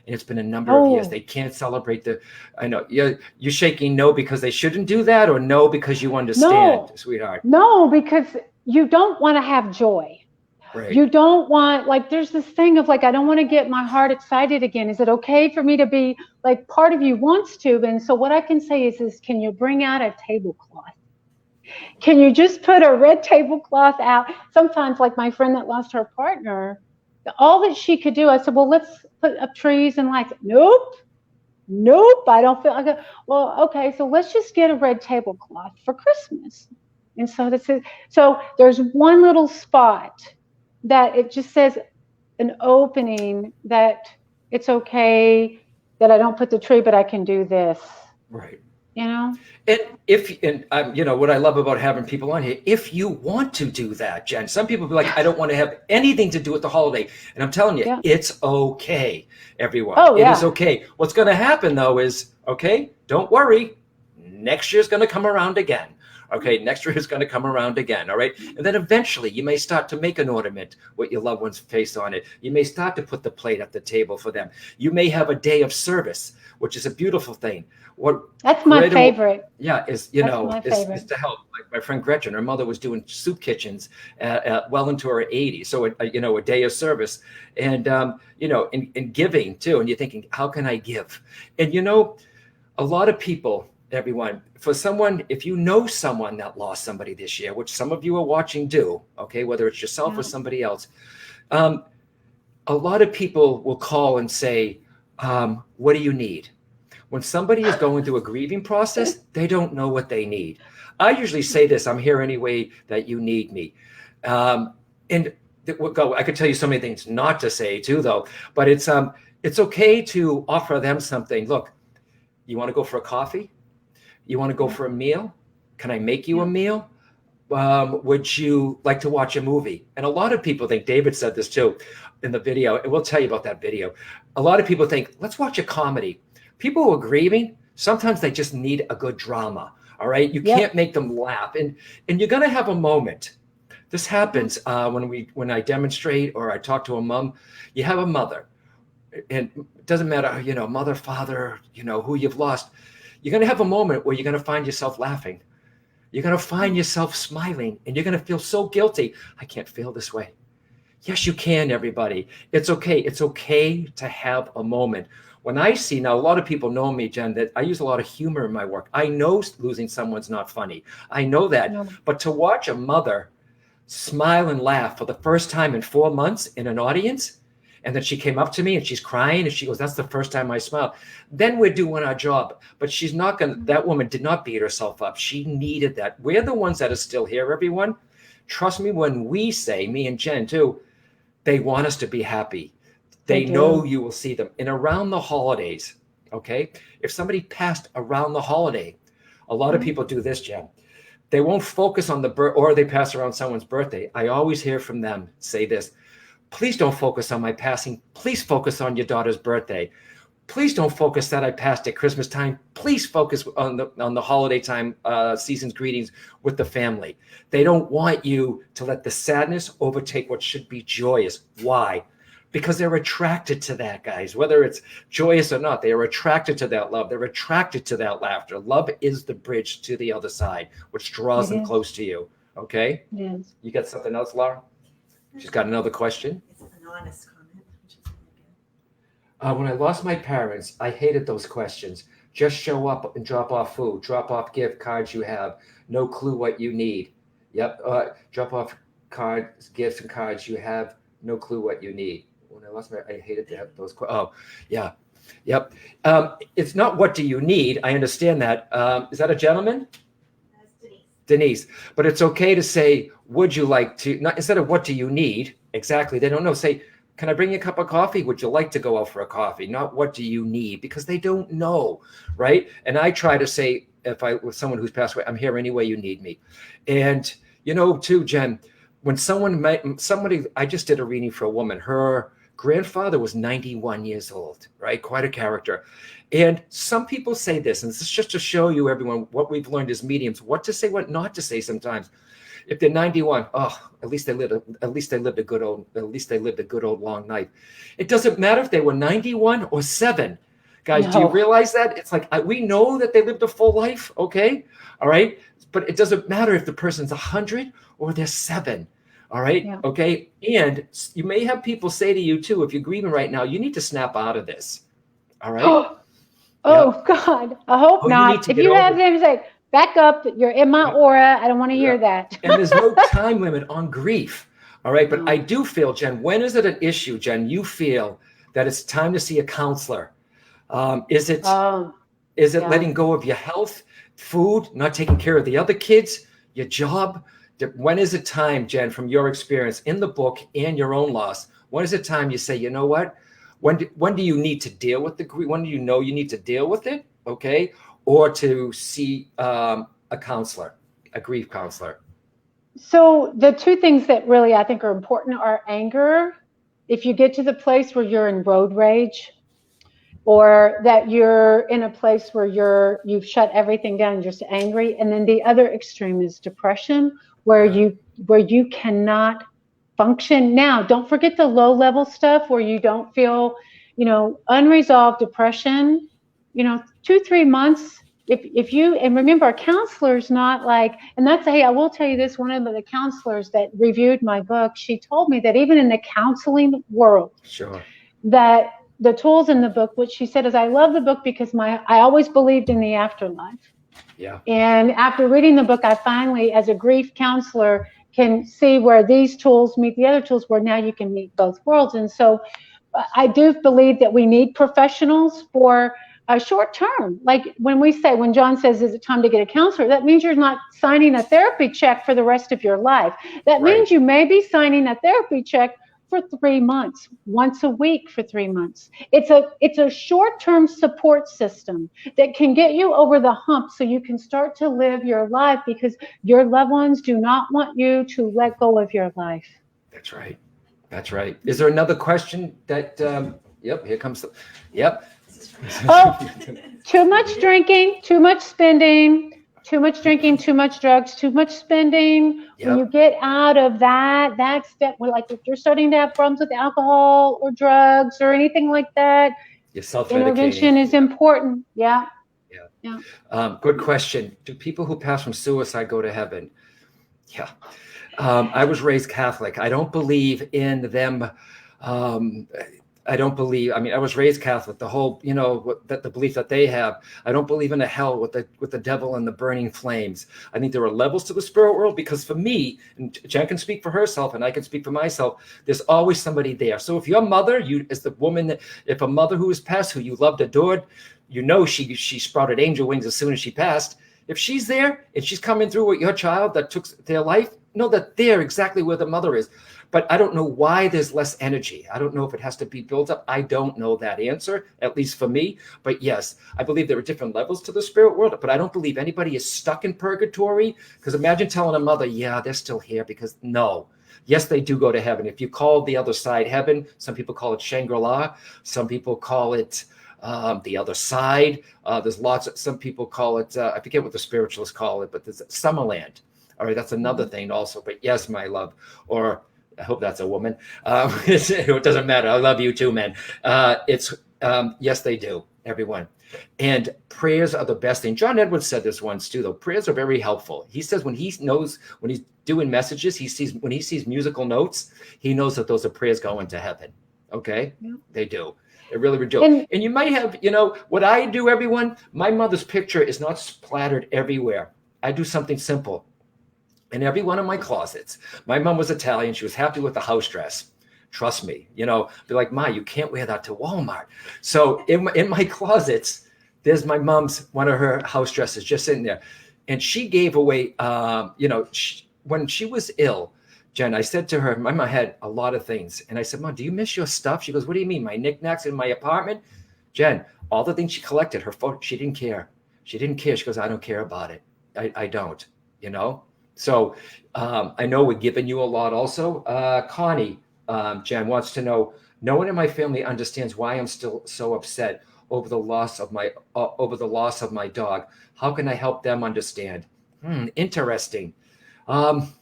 And it's been a number of years. They can't celebrate I know you're shaking no because they shouldn't do that, or no because you understand, sweetheart. No, because you don't want to have joy. Right. You don't want, there's this thing of I don't want to get my heart excited again. Is it okay for me to be part of you wants to? And so what I can say is can you bring out a tablecloth? Can you just put a red tablecloth out? Sometimes my friend that lost her partner, all that she could do, I said, well, let's put up trees and lights. Nope, I don't feel like it. Well, okay, so let's just get a red tablecloth for Christmas. And so so there's one little spot that it just says an opening that it's okay that I don't put the tree, but I can do this. Right. And what I love about having people on here, if you want to do that, Jen, some people be like, I don't want to have anything to do with the holiday. And I'm telling you, it's okay, everyone. It is okay. What's going to happen though is, okay, don't worry. Next year's going to come around again. Okay, next year is going to come around again, all right? And then eventually you may start to make an ornament with your loved one's face on it. You may start to put the plate at the table for them. You may have a day of service, which is a beautiful thing. That's my favorite. Yeah, is to help. Like my friend Gretchen, her mother was doing soup kitchens well into her 80s. So, a day of service and, in giving too. And you're thinking, how can I give? And, a lot of people, everyone, for someone, if you know someone that lost somebody this year, which some of you are watching do, okay, whether it's yourself or somebody else, a lot of people will call and say, what do you need? When somebody is going through a grieving process, they don't know what they need. I usually say this, I'm here anyway that you need me. I could tell you so many things not to say too, though, but it's okay to offer them something. Look, you want to go for a coffee? You want to go for a meal? Can I make you a meal? Would you like to watch a movie? And a lot of people think, David said this too in the video, and we'll tell you about that video. A lot of people think, let's watch a comedy. People who are grieving, sometimes they just need a good drama. All right. You can't make them laugh. And you're going to have a moment. This happens when I demonstrate or I talk to a mom. You have a mother, and it doesn't matter, mother, father, who you've lost. You're going to have a moment where you're going to find yourself laughing. You're going to find yourself smiling, and you're going to feel so guilty. I can't feel this way. Yes, you can, everybody. It's okay. It's okay to have a moment. When I see, now a lot of people know me, Jen, that I use a lot of humor in my work. I know losing someone's not funny. I know that. No. But to watch a mother smile and laugh for the first time in 4 months in an audience, and then she came up to me and she's crying and she goes, that's the first time I smiled. Then we're doing our job. But she's not going to, that woman did not beat herself up. She needed that. We're the ones that are still here, everyone. Trust me when we say, me and Jen too, they want us to be happy. They know you will see them. And around the holidays, okay, if somebody passed around the holiday, a lot of people do this, Jen. They won't focus on or they pass around someone's birthday. I always hear from them say this, Please don't focus on my passing. Please focus on your daughter's birthday. Please don't focus that I passed at Christmas time. Please focus on the holiday time, season's greetings with the family. They don't want you to let the sadness overtake what should be joyous. Why? Because they're attracted to that, guys. Whether it's joyous or not, they are attracted to that love. They're attracted to that laughter. Love is the bridge to the other side, which draws them close to you. Okay? Yes. You got something else, Laura? She's got another question. It's an honest comment, which is really good. When I lost my parents, I hated those questions. Just show up and drop off food. Drop off gift cards you have. No clue what you need. Yep. Drop off cards, gifts and cards you have. No clue what you need. When I lost my, I hated to have those. Oh, yeah. Yep. It's not what do you need. I understand that. Is that a gentleman? That's Denise. Denise. But it's okay to say, would you like to, not instead of what do you need? Exactly. They don't know. Say, can I bring you a cup of coffee? Would you like to go out for a coffee? Not what do you need? Because they don't know. Right. And I try to say, if I with someone who's passed away, I'm here any way you need me. And, you know, too, Jen, when somebody, I just did a reading for a woman, her grandfather was 91 years old, right? Quite a character. And some people say this, and this is just to show you, everyone, what we've learned as mediums, what to say, what not to say sometimes. If they're 91, at least they lived a good old long life. It doesn't matter if they were 91 or 7. Guys, do you realize that? It's like, we know that they lived a full life, okay? All right? But it doesn't matter if the person's 100 or they're 7. All right. Yeah. Okay. And you may have people say to you too, if you're grieving right now, you need to snap out of this. All right. Oh God. I hope not. If you have them say, back up, you're in my aura. I don't want to hear that. And there's no time limit on grief. All right. But I do feel, Jen, when is it an issue, Jen? You feel that it's time to see a counselor. Is it letting go of your health, food, not taking care of the other kids, your job? When is it time, Jen, from your experience in the book and your own loss, when is it time you say, you know what? When do you need to deal with the grief? When do you know you need to deal with it? Okay. Or to see a counselor, a grief counselor? So the two things that really I think are important are anger. If you get to the place where you're in road rage, or that you're in a place where you've shut everything down and you're just angry. And then the other extreme is depression, where you cannot function. Now, don't forget the low level stuff where you don't feel, unresolved depression, 2-3 months. If you, and remember, a counselor's not like, and that's, hey, I will tell you this, one of the counselors that reviewed my book, she told me that even in the counseling world, that the tools in the book, which she said is, I love the book because I always believed in the afterlife. Yeah. And after reading the book, I finally, as a grief counselor, can see where these tools meet the other tools, where now you can meet both worlds. And so I do believe that we need professionals for a short term. Like when John says, is it time to get a counselor? That means you're not signing a therapy check for the rest of your life. That means you may be signing a therapy check for 3 months, once a week for 3 months. It's a short-term support system that can get you over the hump so you can start to live your life, because your loved ones do not want you to let go of your life. That's right. That's right. Is there another question that, here comes too much drinking, too much spending, too much drinking, too much drugs, too much spending. Yep. When you get out of that step, like if you're starting to have problems with alcohol or drugs or anything like that, intervention is important. Yeah. Good question. Do people who pass from suicide go to heaven? Yeah. I was raised Catholic. I don't believe in them. I was raised Catholic. The whole, the belief that they have. I don't believe in a hell with the devil and the burning flames. I think there are levels to the spirit world, because for me, and Jen can speak for herself and I can speak for myself, there's always somebody there. So if your mother, as the woman, if a mother who has passed, who you loved, adored, she sprouted angel wings as soon as she passed. If she's there and she's coming through with your child that took their life, know that they're exactly where the mother is. But I don't know why there's less energy. I don't know if it has to be built up. I don't know that answer, at least for me. But yes, I believe there are different levels to the spirit world, but I don't believe anybody is stuck in purgatory. Because imagine telling a mother, yeah, they're still here, because no. Yes, they do go to heaven. If you call the other side heaven, some people call it Shangri-La. Some people call it the other side. There's some people call it, I forget what the spiritualists call it, but there's Summerland. All right, that's another thing also. But yes, my love, or I hope that's a woman. It doesn't matter. I love you too, man. Yes, they do, everyone. And prayers are the best thing. John Edwards said this once too, though. Prayers are very helpful. He says when he's doing messages, when he sees musical notes, he knows that those are prayers going to heaven. Okay? Yeah. They do. They really do. And you might have, what I do, everyone, my mother's picture is not splattered everywhere. I do something simple. In every one of my closets, my mom was Italian. She was happy with the house dress. Trust me, be like, Ma, you can't wear that to Walmart. So in my closets, there's my mom's, one of her house dresses just sitting there. And she gave away, when she was ill, Jen, I said to her, my mom had a lot of things. And I said, Mom, do you miss your stuff? She goes, what do you mean? My knickknacks in my apartment? Jen, all the things she collected, her phone, she didn't care. She didn't care. She goes, I don't care about it. I don't, So I know we're giving you a lot also. Connie, Jen wants to know, no one in my family understands why I'm still so upset over the loss of my dog. How can I help them understand? Interesting.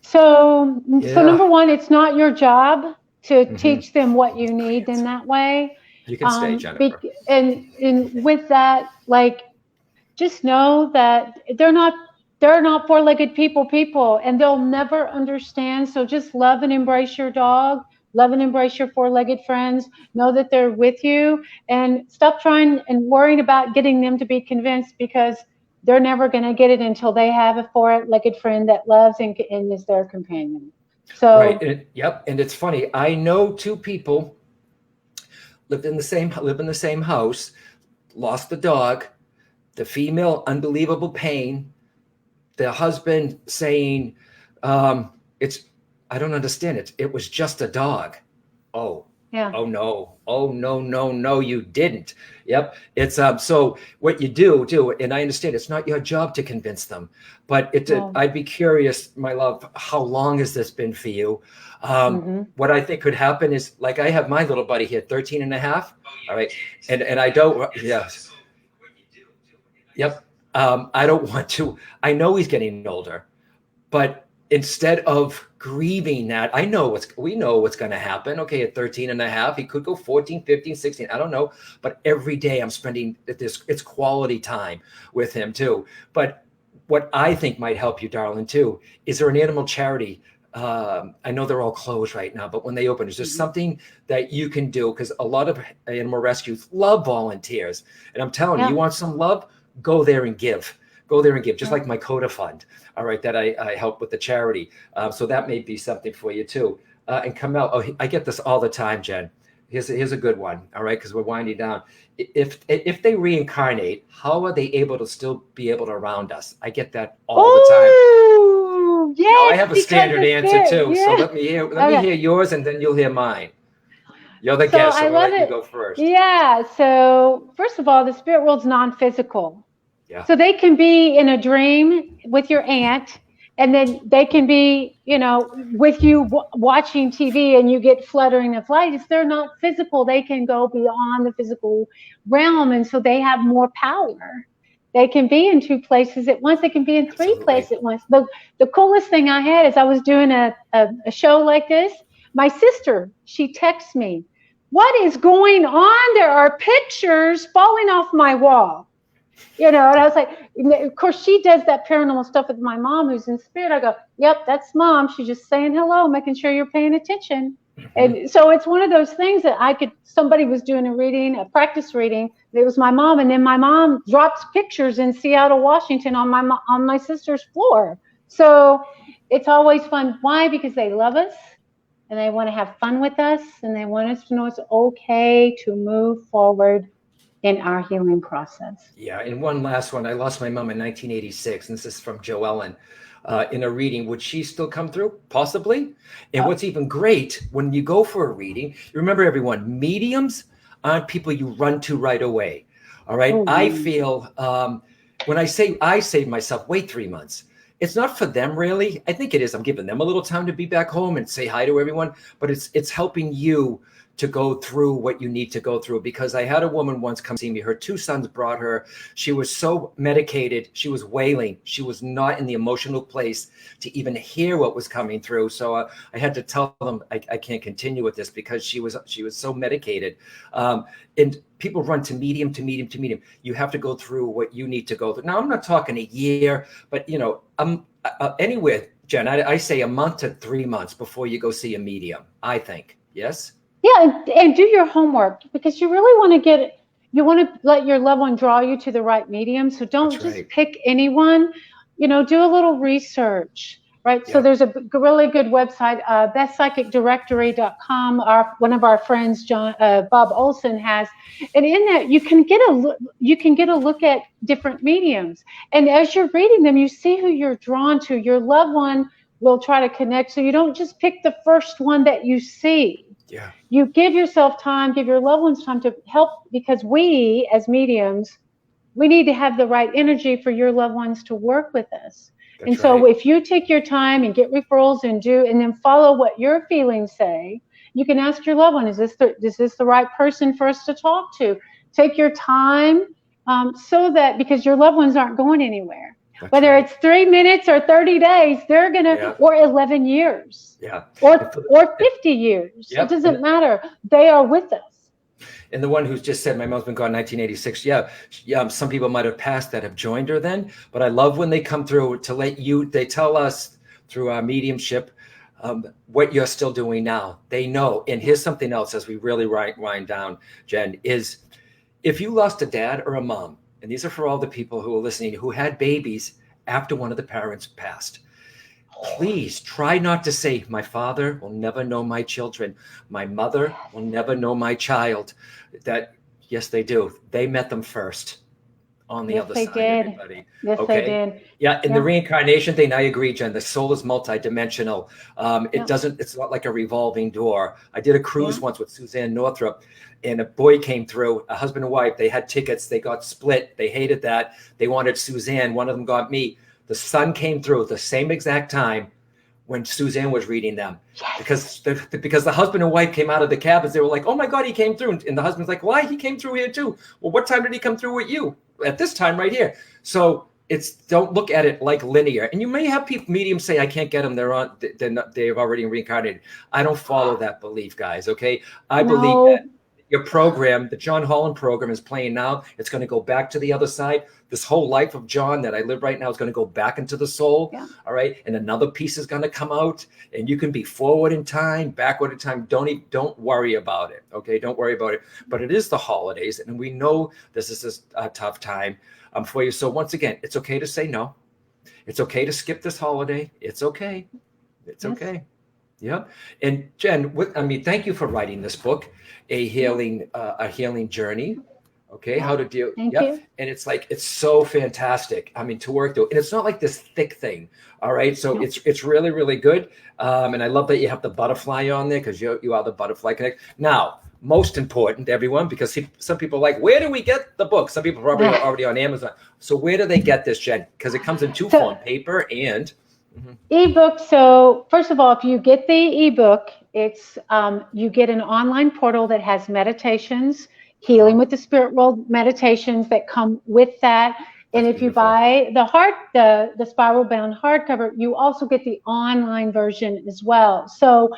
So number one, it's not your job to teach them what you need in that way. You can stay, Jennifer. And with that, just know that they're not four-legged people, and they'll never understand. So just love and embrace your dog. Love and embrace your four-legged friends. Know that they're with you, and stop trying and worrying about getting them to be convinced, because they're never going to get it until they have a four-legged friend that loves and is their companion. So right. And it's funny. I know two people live in the same house, lost the dog, the female, unbelievable pain. The husband saying, I don't understand it. It was just a dog. Oh, yeah. Oh no, you didn't. Yep. It's so what you do, and I understand it's not your job to convince them, but I'd be curious, my love, how long has this been for you? What I think could happen is, like, I have my little buddy here, 13 and a half. All right. And I don't, yes. Yep. I don't want to, I know he's getting older, but instead of grieving that, we know what's going to happen. Okay, at 13 and a half, he could go 14, 15, 16. I don't know. But every day I'm spending it's quality time with him too. But what I think might help you, darling, too, is there an animal charity? I know they're all closed right now, but when they open, is there something that you can do? Because a lot of animal rescues love volunteers. And I'm telling you, you want some love? Go there and give. Just like my Coda Fund, all right, that I help with the charity. So that may be something for you too. And Kamel, I get this all the time, Jen. Here's a good one, all right, because we're winding down. If they reincarnate, how are they able to still be able to round us? I get that all the time. Yeah, I have a standard answer too. Yeah. So let me hear yours, and then you'll hear mine. You're the guest, so I'll let you go first. Yeah. So first of all, the spirit world's non-physical. Yeah. So they can be in a dream with your aunt, and then they can be, with you watching TV, and you get fluttering of lights. They're not physical. They can go beyond the physical realm, and so they have more power. They can be in two places at once. They can be in three places at once. The coolest thing I had is I was doing a show like this. My sister, she texts me, "What is going on? There are pictures falling off my wall." And I was like, of course, she does that paranormal stuff with my mom, who's in spirit. I go, "Yep, that's Mom. She's just saying hello, making sure you're paying attention." And so it's one of those things that somebody was doing a practice reading. It was my mom. And then my mom drops pictures in Seattle, Washington on my sister's floor. So it's always fun. Why? Because they love us, and they want to have fun with us, and they want us to know it's okay to move forward in our healing process. Yeah, and one last one. I lost my mom in 1986, and this is from Joellen. In a reading, would she still come through? Possibly. And what's even great, when you go for a reading, remember, everyone, mediums aren't people you run to right away. All right. I feel when I say I saved myself, wait 3 months. it's not for them really. I think it is. I'm giving them a little time to be back home and say hi to everyone, but it's helping you to go through what you need to go through. Because I had a woman once come see me. Her 2 sons brought her. She was so medicated. She was wailing. She was not in the emotional place to even hear what was coming through. So I had to tell them I can't continue with this because she was so medicated. And people run to medium, to medium, to medium. You have to go through what you need to go through. Now, I'm not talking a year, but anywhere, Jen, I say a month to 3 months before you go see a medium, I think. Yes? Yeah, and do your homework, because you really want to let your loved one draw you to the right medium. So don't That's just right. pick anyone, do a little research, right? So Yep. there's a really good website, bestpsychicdirectory.com. One of our friends, Bob Olson, has, and in that you can get a look at different mediums. And as you're reading them, you see who you're drawn to. Your loved one will try to connect. So you don't just pick the first one that you see. Yeah. You give yourself time, give your loved ones time to help, because we as mediums, we need to have the right energy for your loved ones to work with us. That's and so right. if you take your time and get referrals and then follow what your feelings say, you can ask your loved one, is this the right person for us to talk to? Take your time, so that, because your loved ones aren't going anywhere. That's Whether right. it's 3 minutes or 30 days, they're going to, Yeah. or 11 years. Yeah. Or 50 years. Yep. It doesn't matter. They are with us. And the one who's just said, my mom's been gone 1986. Yeah. Some people might have passed that have joined her then, but I love when they come through to they tell us through our mediumship, what you're still doing now. They know. And here's something else as we really wind down, Jen, is if you lost a dad or a mom, and these are for all the people who are listening, who had babies after one of the parents passed, please try not to say, my father will never know my children. My mother will never know my child. That, yes, they do. They met them first on the other side, everybody. Yes, okay? They did. Yeah, in the reincarnation thing, I agree, Jen. The soul is multidimensional. It's not like a revolving door. I did a cruise once with Suzanne Northrup, and a boy came through, a husband and wife. They had tickets. They got split. They hated that. They wanted Suzanne. One of them got me. The son came through at the same exact time when Suzanne was reading them. Yes. Because the husband and wife came out of the cabins. They were like, oh my God, he came through. And the husband's like, why? He came through here too. Well, what time did he come through with you? At this time right here. So don't look at it like linear. And you may have people, mediums, say, I can't get them. They've already reincarnated. I don't follow that belief, guys. Okay. I believe that your program, the John Holland program, is playing now. It's going to go back to the other side. This whole life of John that I live right now is going to go back into the soul. Yeah. All right. And another piece is going to come out, and you can be forward in time, backward in time. Don't worry about it. Okay. Don't worry about it. But it is the holidays, and we know this is a tough time for you. So once again, it's okay to say no. It's okay to skip this holiday. It's okay. It's okay. Yeah. And Jen, thank you for writing this book, a healing journey. Okay. How to deal. Thank you. And it's so fantastic. To work through, and it's not like this thick thing. All right. So it's really, really good. And I love that you have the butterfly on there, because you are the butterfly connect. Now, most important, everyone, because some people are like, where do we get the book? Some people probably are already on Amazon. So where do they get this, Jen? Because it comes in two forms, paper and ebook. So first of all, if you get the ebook, it's you get an online portal that has meditations, healing with the spirit world meditations that come with that. And if you buy the spiral bound hardcover, you also get the online version as well. So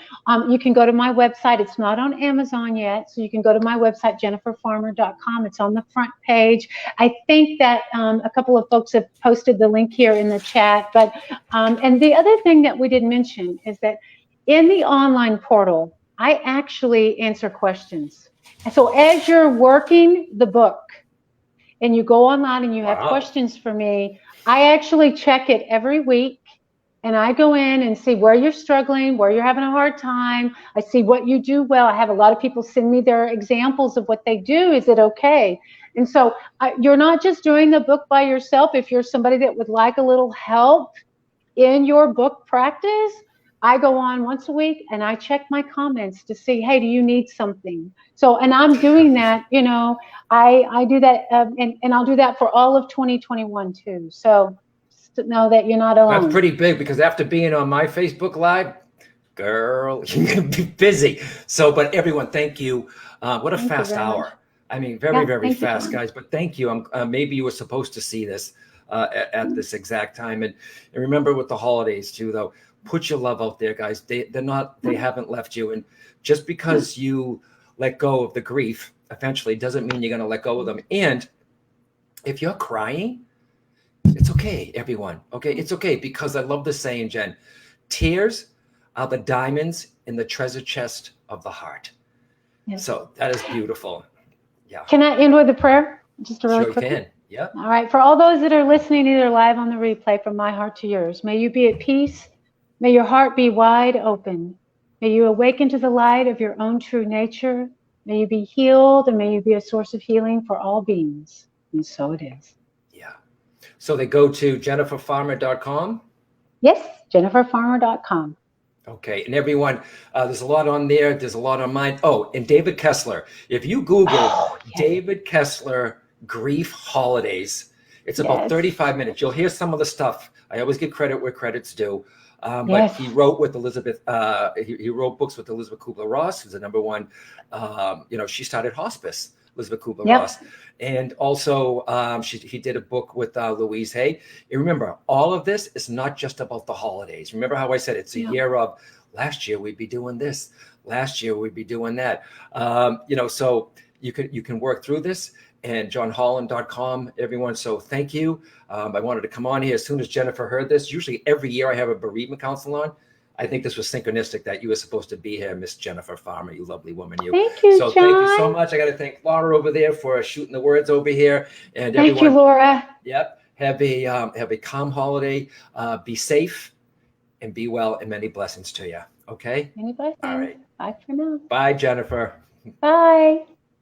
you can go to my website. It's not on Amazon yet. So you can go to my website, jenniferfarmer.com. It's on the front page. I think that a couple of folks have posted the link here in the chat. But and the other thing that we didn't mention is that in the online portal, I actually answer questions. So as you're working the book, and you go online and you have questions for me, I actually check it every week, and I go in and see where you're struggling, where you're having a hard time. I see what you do well. I have a lot of people send me their examples of what they do. Is it okay? And so you're not just doing the book by yourself. If you're somebody that would like a little help in your book practice, I go on once a week and I check my comments to see, hey, do you need something? So, and I'm doing that, I do that, and I'll do that for all of 2021 too. So to know that you're not alone. That's pretty big, because after being on my Facebook Live, girl, you're going to be busy. So, but everyone, thank you. What a Thank you fast very hour. much. I mean, very, very thank you, fast, John. guys. But thank you. Maybe you were supposed to see this at this exact time. And remember with the holidays too, though, put your love out there, guys. They haven't left you. And just because you let go of the grief eventually doesn't mean you're going to let go of them. And if you're crying, it's okay, everyone. Okay, it's okay, because I love the saying, Jen, tears are the diamonds in the treasure chest of the heart. Yes. So that is beautiful. Yeah. Can I end with a prayer? Just a really Sure quick can. Yeah. All right. For all those that are listening, either live on the replay, from my heart to yours, may you be at peace. May your heart be wide open. May you awaken to the light of your own true nature. May you be healed, and may you be a source of healing for all beings. And so it is. Yeah. So they go to jenniferfarmer.com. Yes, jenniferfarmer.com. Okay. And everyone, there's a lot on there. There's a lot on mine. Oh, and David Kessler. If you Google David Kessler grief holidays, it's about 35 minutes. You'll hear some of the stuff. I always give credit where credit's due. But he wrote with Elizabeth, he wrote books with Elizabeth Kubler-Ross, who's the number one, she started hospice, Elizabeth Kubler-Ross. And also he did a book with Louise Hay. And remember, all of this is not just about the holidays. Remember how I said it's a year of, last year we'd be doing this, last year we'd be doing that. So you can work through this. And johnholland.com, everyone. So thank you. I wanted to come on here as soon as Jennifer heard this. Usually every year I have a bereavement counsel on. I think this was synchronistic that you were supposed to be here, Miss Jennifer Farmer, you lovely woman. Thank you, so John. Thank you so much. I got to thank Laura over there for shooting the words over here. And thank you, Laura. Yep. Have a calm holiday. Be safe and be well, and many blessings to you. Okay. Many blessings. All right. Bye for now. Bye, Jennifer. Bye.